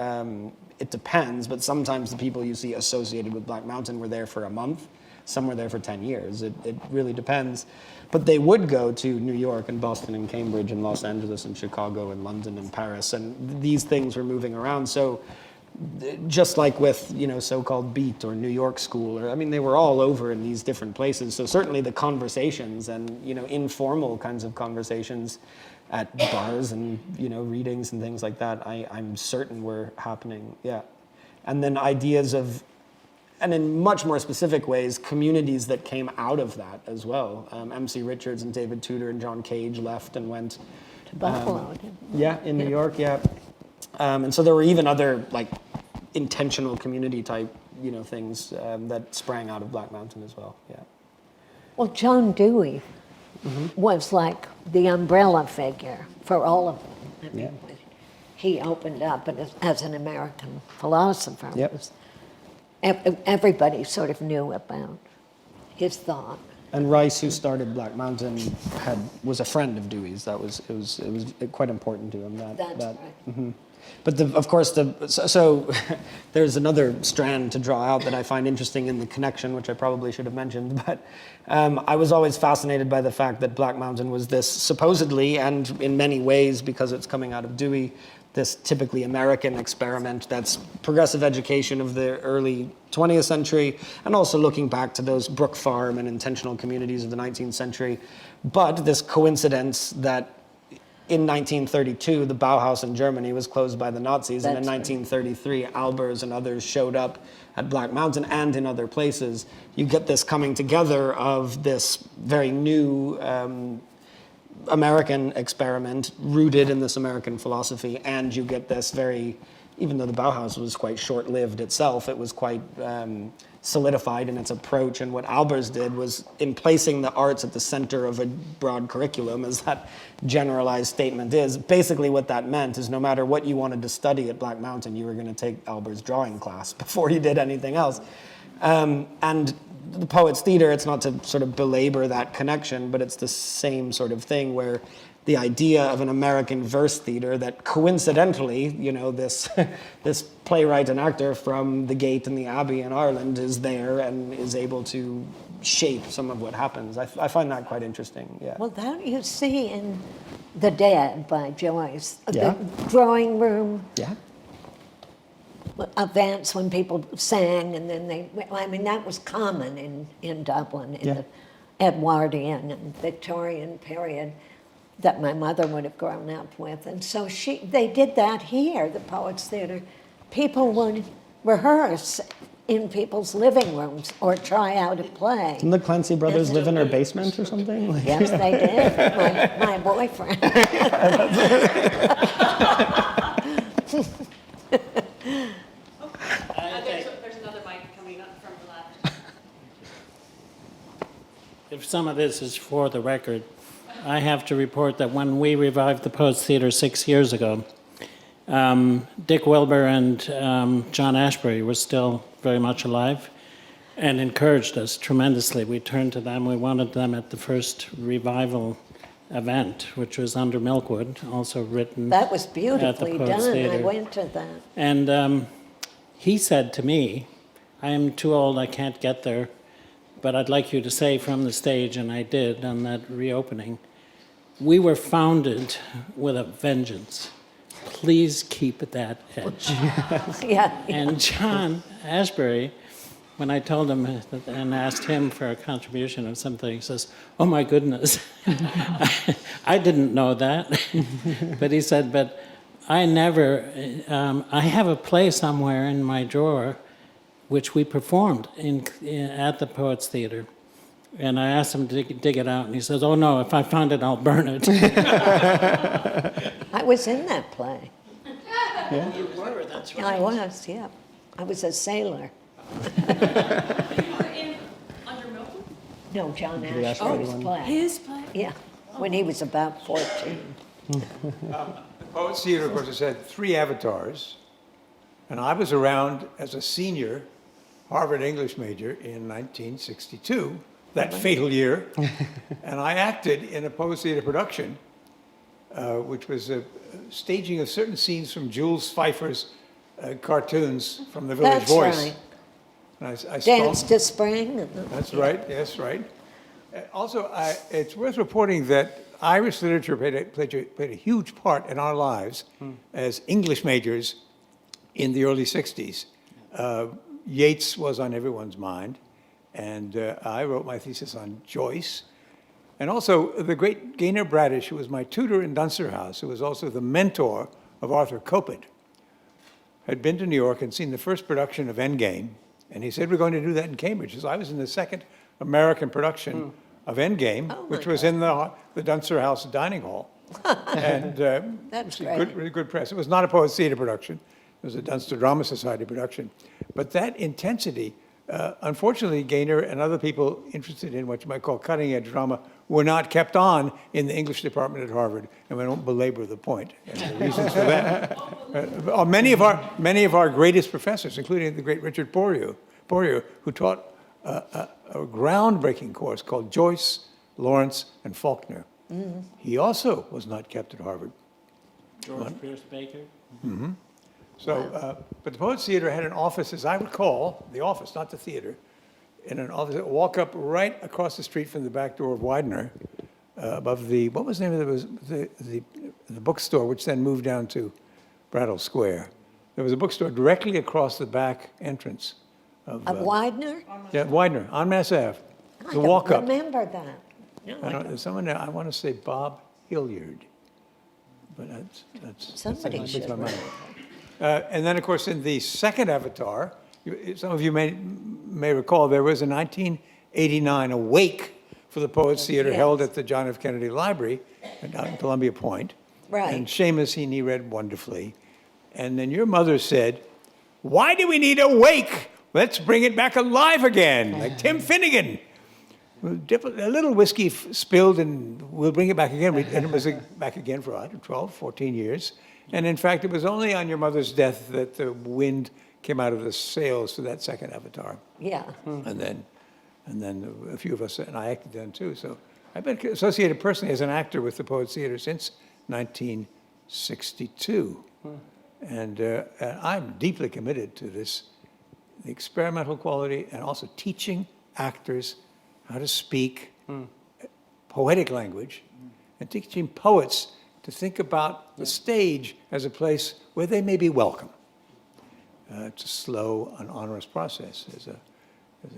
it depends, but sometimes the people you see associated with Black Mountain were there for a month. Some were there for 10 years. It really depends. But they would go to New York and Boston and Cambridge and Los Angeles and Chicago and London and Paris, and these things were moving around. So just like with, so-called Beat or New York School, or they were all over in these different places. So certainly the conversations and, informal kinds of conversations at bars and, readings and things like that, I'm certain were happening, yeah. And then ideas of, and in much more specific ways, communities that came out of that as well. MC Richards and David Tudor and John Cage left and went To Buffalo. yeah, in New York, yeah. And so there were even other intentional community type, things that sprang out of Black Mountain as well, yeah. Well, John Dewey was like the umbrella figure for all of them. Yeah. He opened up as an American philosopher. Yep. Everybody sort of knew about his thought. And Rice, who started Black Mountain, was a friend of Dewey's. It was quite important to him. That's right. But of course, so there's another strand to draw out that I find interesting in the connection, which I probably should have mentioned. But I was always fascinated by the fact that Black Mountain was this supposedly, and in many ways, because it's coming out of Dewey, this typically American experiment that's progressive education of the early 20th century, and also looking back to those Brook Farm and intentional communities of the 19th century. But this coincidence that in 1932, the Bauhaus in Germany was closed by the Nazis, and in 1933, Albers and others showed up at Black Mountain and in other places. You get this coming together of this very new American experiment rooted in this American philosophy, and you get this very, even though the Bauhaus was quite short-lived itself, it was quite solidified in its approach. And what Albers did was, in placing the arts at the center of a broad curriculum, as that generalized statement is, basically what that meant is no matter what you wanted to study at Black Mountain, you were going to take Albers' drawing class before you did anything else. And the Poets Theatre, it's not to sort of belabor that connection, but it's the same sort of thing where the idea of an American verse theater that coincidentally, this playwright and actor from the Gate and the Abbey in Ireland is there and is able to shape some of what happens. I find that quite interesting, yeah. Well, that you see in The Dead by Joyce, Yeah. the drawing room Yeah. events when people sang, and then that was common in Dublin in Yeah. the Edwardian and Victorian period that my mother would have grown up with. And so they did that here, the Poets Theatre. People would rehearse in people's living rooms or try out a play. Didn't the Clancy brothers live in her basement or something? Yes, they did. My boyfriend. There's another mic coming up from the left. If some of this is for the record, I have to report that when we revived the Poets Theatre 6 years ago, Dick Wilbur and John Ashbery were still very much alive and encouraged us tremendously. We turned to them. We wanted them at the first revival event, which was under Milkwood, also written That was at the beautifully Poets done. I Theatre. went to that. And he said to me, I am too old, I can't get there, but I'd like you to say from the stage, and I did on that reopening, we were founded with a vengeance. Please keep that edge. Yeah. And John Ashbery, when I told him and asked him for a contribution of something, he says, oh my goodness, I didn't know that. But he said, but I never, I have a play somewhere in my drawer which we performed at the Poets Theatre. And I asked him to dig it out, and he says, oh no, if I find it, I'll burn it. I was in that play. Yeah. You were, that's right. I was, yeah. I was a sailor. You were in Under Milton? No, John Ashbery Ashbery's one. play. His play? Yeah, when he was about 14. The Poets Theatre, of course, has had 3 avatars, and I was around as a senior Harvard English major in 1962, that fatal year, and I acted in a Poets Theatre production, which was a staging of certain scenes from Jules Pfeiffer's cartoons from the Village That's Voice. right. And I Dance to Spring. That's right, yes, right. Also, it's worth reporting that Irish literature played a huge part in our lives as English majors in the early 60s. Yeats was on everyone's mind, and I wrote my thesis on Joyce. And also, the great Gaynor Bradish, who was my tutor in Dunster House, who was also the mentor of Arthur Kopit, had been to New York and seen the first production of Endgame, and he said, we're going to do that in Cambridge. So I was in the second American production of Endgame, which was in the Dunster House dining hall. And That's it was great. really good press. It was not a Poets Theatre production. It was a Dunster Drama Society production. But that intensity, unfortunately, Gaynor and other people interested in what you might call cutting-edge drama were not kept on in the English department at Harvard, and we don't belabor the point. And the reasons for that. Many of our greatest professors, including the great Richard Bourrieu, who taught a groundbreaking course called Joyce, Lawrence, and Faulkner. He also was not kept at Harvard. George Pierce Baker. So, but the Poets Theatre had an office, as I recall, the office, not the theater, in an office, walk up right across the street from the back door of Widener, above the, what was the name of the bookstore, which then moved down to Brattle Square. There was a bookstore directly across the back entrance of Widener? yeah, Widener, on Mass Ave. I The walk don't up. remember that. No, I don't. There's someone there, I want to say Bob Hilliard, but that's Somebody that should slips my mind. remember. And then, of course, in the second Avatar, some of you may recall, there was a 1989 Awake for the Poets Theatre held at the John F. Kennedy Library down in Columbia Point. Right. And Seamus Heaney read wonderfully. And then your mother said, why do we need Awake? Let's bring it back alive again, like Tim Finnegan. We'll dip a little whiskey spilled and we'll bring it back again. And it was back again for 12, 14 years. And in fact, it was only on your mother's death that the wind came out of the sails for that second Avatar. Yeah. And then a few of us, and I acted then too. So I've been associated personally as an actor with the Poets Theatre since 1962. And I'm deeply committed to this, the experimental quality, and also teaching actors how to speak poetic language, and teaching poets to think about the stage as a place where they may be welcome. It's a slow and onerous process. There's a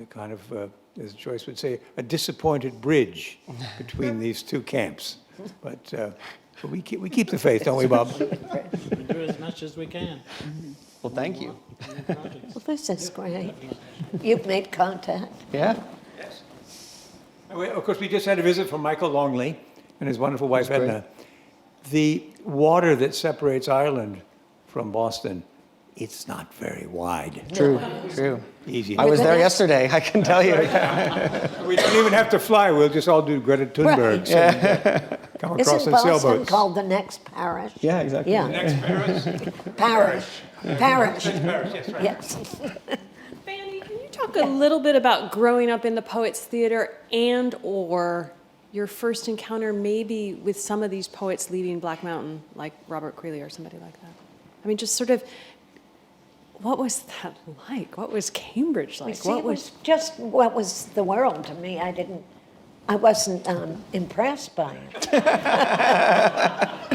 kind of, as Joyce would say, a disappointed bridge between these two camps. But we keep the faith, don't we, Bob? We do as much as we can. Well, thank you. Well, this is great. You've made contact. Yeah. Yes. Of course, we just had a visit from Michael Longley and his wonderful wife, That's great. Edna. The water that separates Ireland from Boston, it's not very wide. True. Easy. I was there yesterday, I can tell you. We don't even have to fly. We'll just all do Greta Thunberg's and come across Isn't in Boston sailboats. called the next parish? Yeah, exactly. Yeah. Next Paris? Parish. Paris, yes, right. Yes. Fanny, can you talk a little bit about growing up in the Poets Theatre and or your first encounter maybe with some of these poets leaving Black Mountain, like Robert Creeley or somebody like that? I mean, just sort of, what was that like? What was Cambridge like? See, it was just what was the world to me. I wasn't impressed by it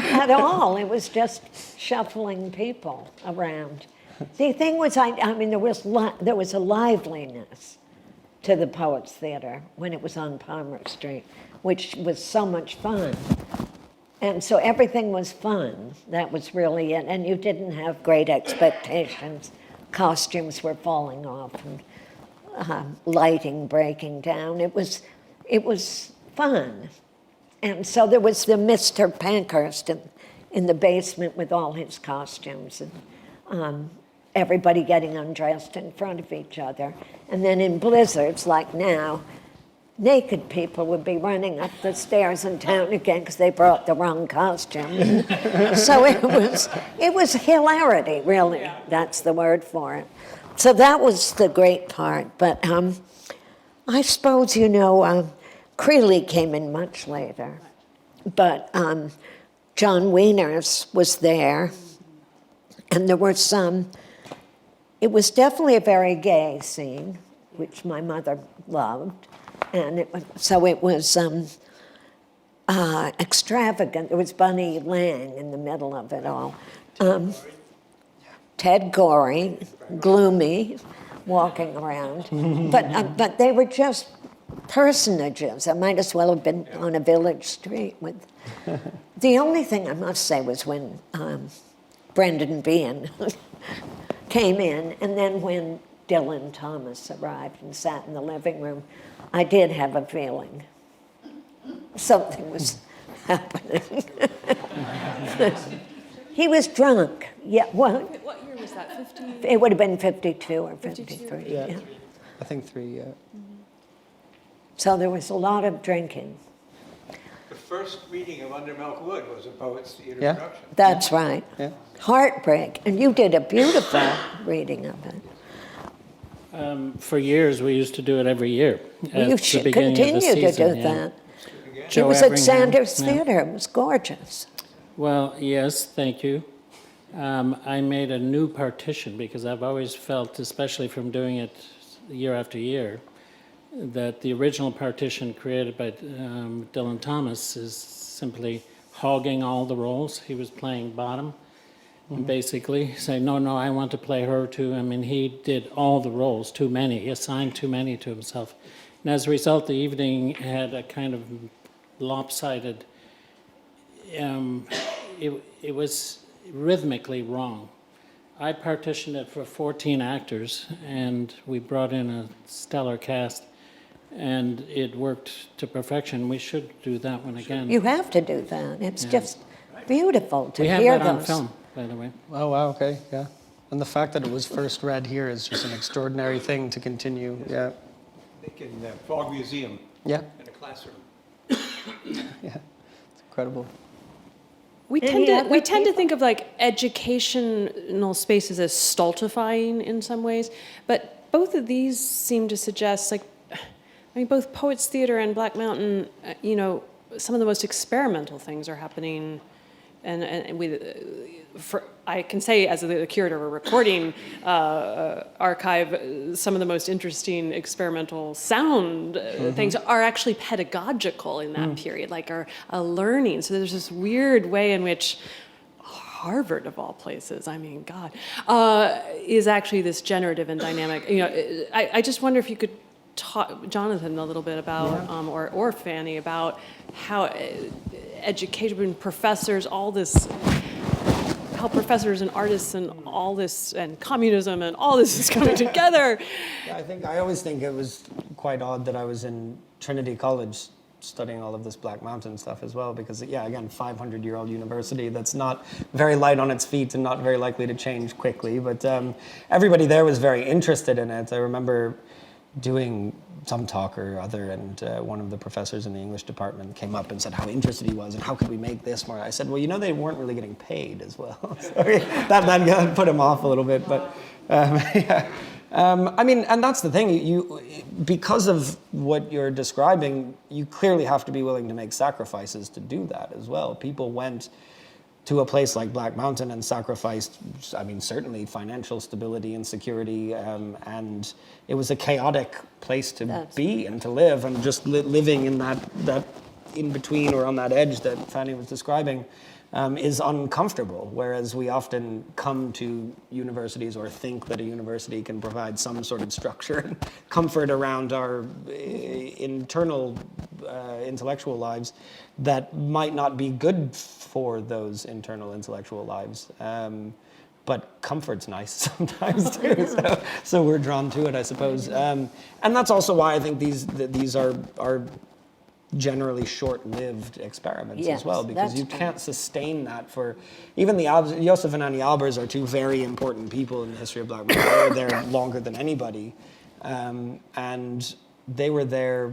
at all. It was just shuffling people around. The thing was, I mean, there was a liveliness to the Poets Theatre when it was on Palmer Street, which was so much fun. And so everything was fun. That was really it. And you didn't have great expectations. Costumes were falling off and lighting breaking down. It was fun. And so there was the Mr. Pankhurst in the basement with all his costumes and everybody getting undressed in front of each other. And then in blizzards like now, naked people would be running up the stairs and down again because they brought the wrong costume. So it was hilarity, really. Yeah. That's the word for it. So that was the great part. But I suppose, Creeley came in much later. But John Wieners was there. And there were some it was definitely a very gay scene, which my mother loved, and so it was extravagant. There was Bunny Lang in the middle of it all. Ted Gorey, gloomy, walking around, but they were just personages. I might as well have been on a village street with. The only thing I must say was when Brendan Behan came in, and then when Dylan Thomas arrived and sat in the living room, I did have a feeling something was happening. He was drunk. Yeah, well, What year was that? 50? it would have been 52 or 53. Yeah. I think 3, yeah. So there was a lot of drinking. The first reading of Under Milk Wood was a Poets Theatre Yeah. production. That's right. Yeah. Heartbreak. And you did a beautiful reading of it. For years, we used to do it every year. You at the should beginning of the continue to season, do yeah. that. It Joe was at Everingham, Sanders yeah. Theater. It was gorgeous. Well, yes, thank you. I made a new partition because I've always felt, especially from doing it year after year, that the original partition created by Dylan Thomas is simply hogging all the roles. He was playing bottom, and basically saying, no, I want to play her too. I mean, he did all the roles, too many. He assigned too many to himself. And as a result, the evening had a kind of lopsided, it was rhythmically wrong. I partitioned it for 14 actors, and we brought in a stellar cast, and it worked to perfection. We should do that one again. You have to do that. It's just beautiful to We have hear that on those. film, by the way. Oh, wow, okay, yeah. And the fact that it was first read here is just an extraordinary thing to continue, yeah. They can Fog Museum Yeah, in a classroom. yeah, it's incredible. We Any tend other to think of like educational spaces as stultifying in some ways, but both of these seem to suggest, like, I mean, both Poets Theater and Black Mountain, you know, some of the most experimental things are happening, and I can say as the curator of a recording archive, some of the most interesting experimental sound things are actually pedagogical in that period, like are a learning. So there's this weird way in which Harvard, of all places, I mean, God, is actually this generative and dynamic. You know, I just wonder if you could talk, Jonathan, a little bit about, or Fanny, about how education, professors, all this, how professors and artists and all this, and communism and all this is coming together. I always think it was quite odd that I was in Trinity College studying all of this Black Mountain stuff as well, because, yeah, again, 500-year-old university that's not very light on its feet and not very likely to change quickly, but everybody there was very interested in it. I remember doing some talk or other, and one of the professors in the English department came up and said how interested he was and how could we make this more. I said, well, you know, they weren't really getting paid as well. So that put him off a little bit, but yeah. I mean, and that's the thing, you because of what you're describing, you clearly have to be willing to make sacrifices to do that as well. People went to a place like Black Mountain and sacrificed, I mean, certainly financial stability and security, and it was a chaotic place to be and to live, and just living in that in between or on that edge that Fanny was describing is uncomfortable, whereas we often come to universities or think that a university can provide some sort of structure and comfort around our internal intellectual lives that might not be good for those internal intellectual lives. But comfort's nice sometimes too, so we're drawn to it, I suppose. And that's also why I think these are generally short-lived experiments as well, because you can't sustain that for, even the Albers, Joseph and Annie Albers are two very important people in the history of Black Mountain. They were there longer than anybody, and they were there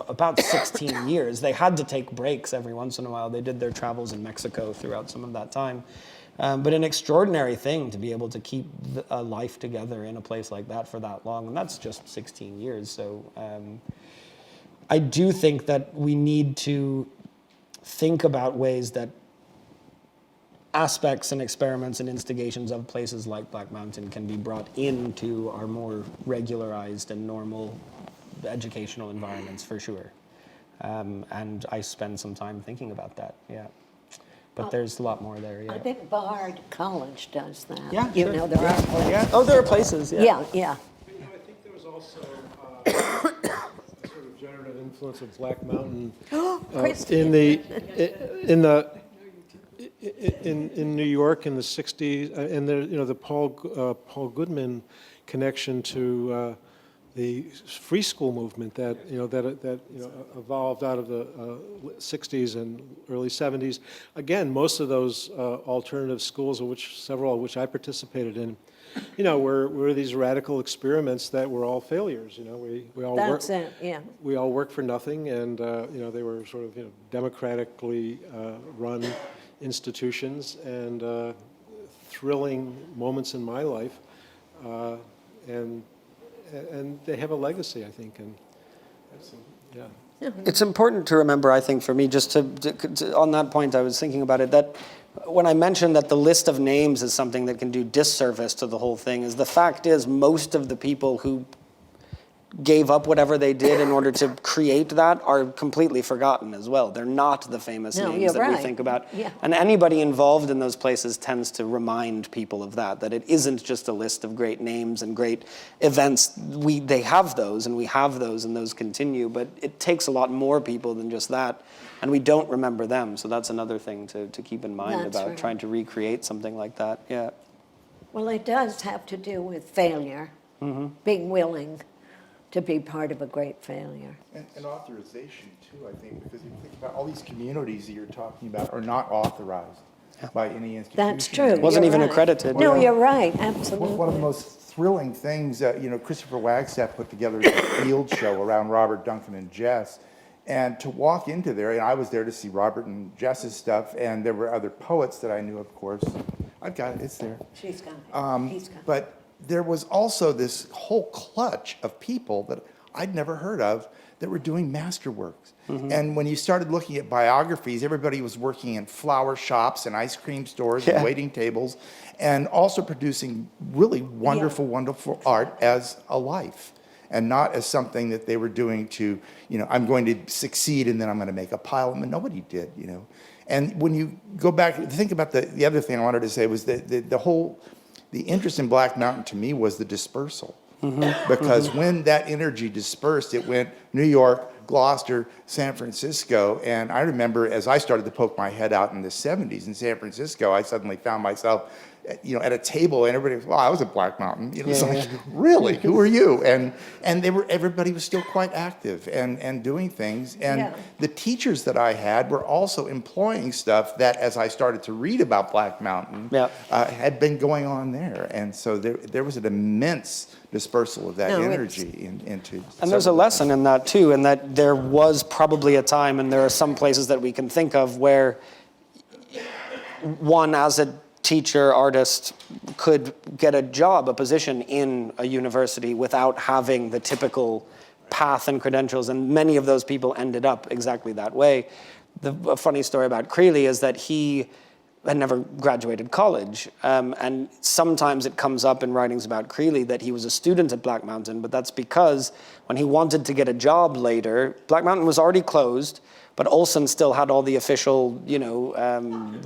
about 16 years. They had to take breaks every once in a while. They did their travels in Mexico throughout some of that time. But an extraordinary thing to be able to keep a life together in a place like that for that long, and that's just 16 years. So I do think that we need to think about ways that aspects and experiments and instigations of places like Black Mountain can be brought into our more regularized and normal educational environments, for sure. And I spend some time thinking about that, yeah. But there's a lot more there, yeah. I think Bard College does that. Yeah, You sure. know, there are places. Yeah. Oh, there are places, yeah. Yeah, yeah. You know, I think there was also a sort of generative influence of Black Mountain in New York in the '60s, and the Paul Goodman connection to the free school movement that evolved out of the '60s and early '70s. Again, most of those alternative schools, several of which I participated in, were these radical experiments that were all failures. We all That's it, yeah. We all worked for nothing, and they were sort of democratically run institutions, and thrilling moments in my life, and they have a legacy, I think, and yeah. It's important to remember, I think, for me, just to on that point, I was thinking about it, that when I mentioned that the list of names is something that can do disservice to the whole thing, is the fact is most of the people who gave up whatever they did in order to create that are completely forgotten as well. They're not the famous No, names you're that we right. think about. Yeah. And anybody involved in those places tends to remind people of that it isn't just a list of great names and great events. They have those, and we have those, and those continue, but it takes a lot more people than just that, and we don't remember them. So that's another thing to keep in mind That's about right. trying to recreate something like that, yeah. Well, it does have to do with failure, being willing to be part of a great failure. And authorization too, I think, because you think about all these communities that you're talking about are not authorized by any institution. That's true. Wasn't you're even right. accredited. No, Yeah. you're right, absolutely. One of the most thrilling things, Christopher Wagstaff put together a field show around Robert, Duncan, and Jess. And to walk into there, and I was there to see Robert and Jess's stuff, and there were other poets that I knew, of course. I've got it, it's there. She's got it. He's got it. But there was also this whole clutch of people that I'd never heard of that were doing masterworks. And when you started looking at biographies, everybody was working in flower shops and ice cream stores and waiting tables, and also producing really wonderful, wonderful art as a life, and not as something that they were doing to, I'm going to succeed and then I'm going to make a pile of them. And nobody did, And when you go back, think about the other thing I wanted to say was that the interest in Black Mountain to me was the dispersal. Because when that energy dispersed, it went New York, Gloucester, San Francisco. And I remember as I started to poke my head out in the 70s in San Francisco, I suddenly found myself at a table, and everybody was, well, I was at Black Mountain. It's like, really? Who are you? And everybody was still quite active and doing things. And the teachers that I had were also employing stuff that, as I started to read about Black Mountain, had been going on there. And so there was an immense dispersal of that energy into. And there's a lesson in that too, in that there was probably a time, and there are some places that we can think of where one, as a teacher, artist, could get a job, a position in a university without having the typical path and credentials, and many of those people ended up exactly that way. A funny story about Creasy is that he had never graduated college, and sometimes it comes up in writings about Creasy that he was a student at Black Mountain, but that's because when he wanted to get a job later, Black Mountain was already closed, but Olson still had all the official,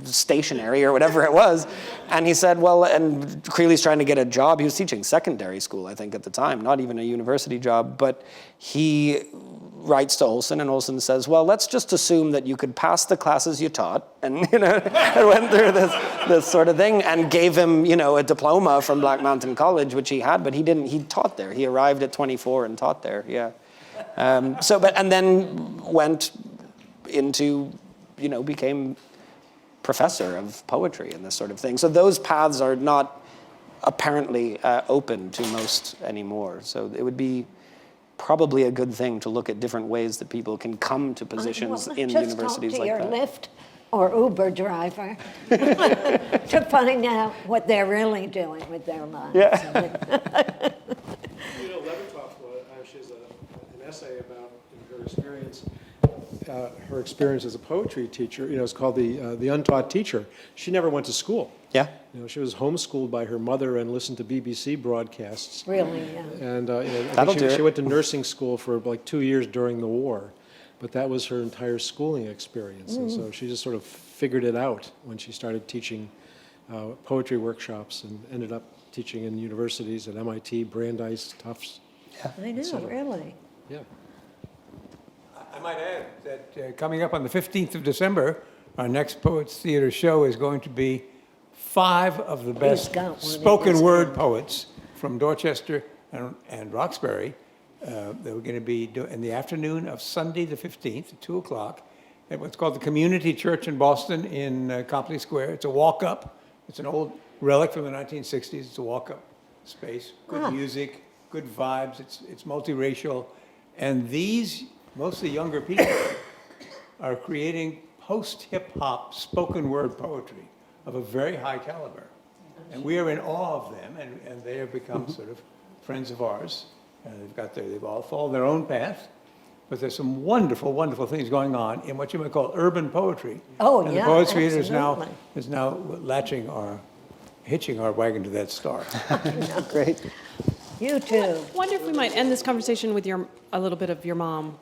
stationery or whatever it was. And he said, well, and Creasy's trying to get a job. He was teaching secondary school, I think, at the time, not even a university job. But he writes to Olson, and Olson says, well, let's just assume that you could pass the classes you taught. And, and went through this sort of thing and gave him, a diploma from Black Mountain College, which he had, but he taught there. He arrived at 24 and taught there, and then went into, became professor of poetry and this sort of thing. So those paths are not apparently open to most anymore. So it would be probably a good thing to look at different ways that people can come to positions in universities like that. Just talk to your Lyft or Uber driver to find out what they're really doing with their lives. Levertov, she has an essay about her experience her experience as a poetry teacher, it's called the untaught teacher. She never went to school. Yeah. She was homeschooled by her mother and listened to BBC broadcasts. Really, yeah. And I That'll think do she it. went to nursing school for like 2 years during the war, but that was her entire schooling experience. And so she just sort of figured it out when she started teaching poetry workshops and ended up teaching in universities at MIT, Brandeis, Tufts. I know, really. Yeah. I might add that coming up on the 15th of December, our next Poets Theater show is going to be 5 of the best got one in spoken his word hand. poets from Dorchester and Roxbury. They were going to be in the afternoon of Sunday the 15th at 2 o'clock at what's called the Community Church in Boston in Copley Square. It's a walk-up. It's an old relic from the 1960s. It's a walk-up space. Good music, good vibes. It's multiracial. And these, mostly younger people, are creating post-hip-hop spoken word poetry of a very high caliber. And we are in awe of them, and they have become sort of friends of ours. They've all followed their own path, but there's some wonderful, wonderful things going on in what you might call urban poetry. Oh, and yeah, the Poets Theater absolutely. is now hitching our wagon to that star. Great. You too. I wonder if we might end this conversation with a little bit of your mom,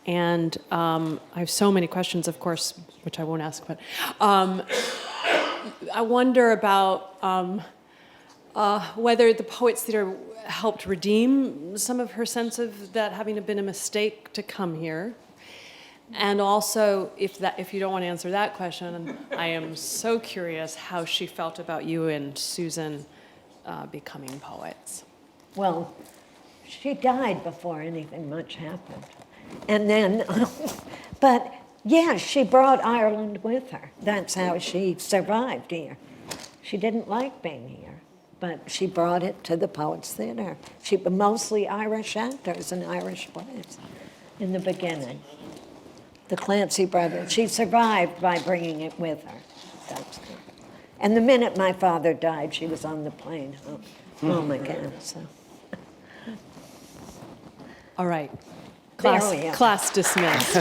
and I have so many questions, of course, which I won't ask, but I wonder about whether the Poets Theater helped redeem some of her sense of that having been a mistake to come here. And also, if you don't want to answer that question, I am so curious how she felt about you and Susan becoming poets. Well, she died before anything much happened. And then, but yeah, she brought Ireland with her. That's how she survived here. She didn't like being here, but she brought it to the Poets Theater. She mostly Irish actors and Irish plays in the beginning. The Clancy brothers. She survived by bringing it with her. That's good. And the minute my father died, she was on the plane home again. So. All right. There we are. Class dismissed.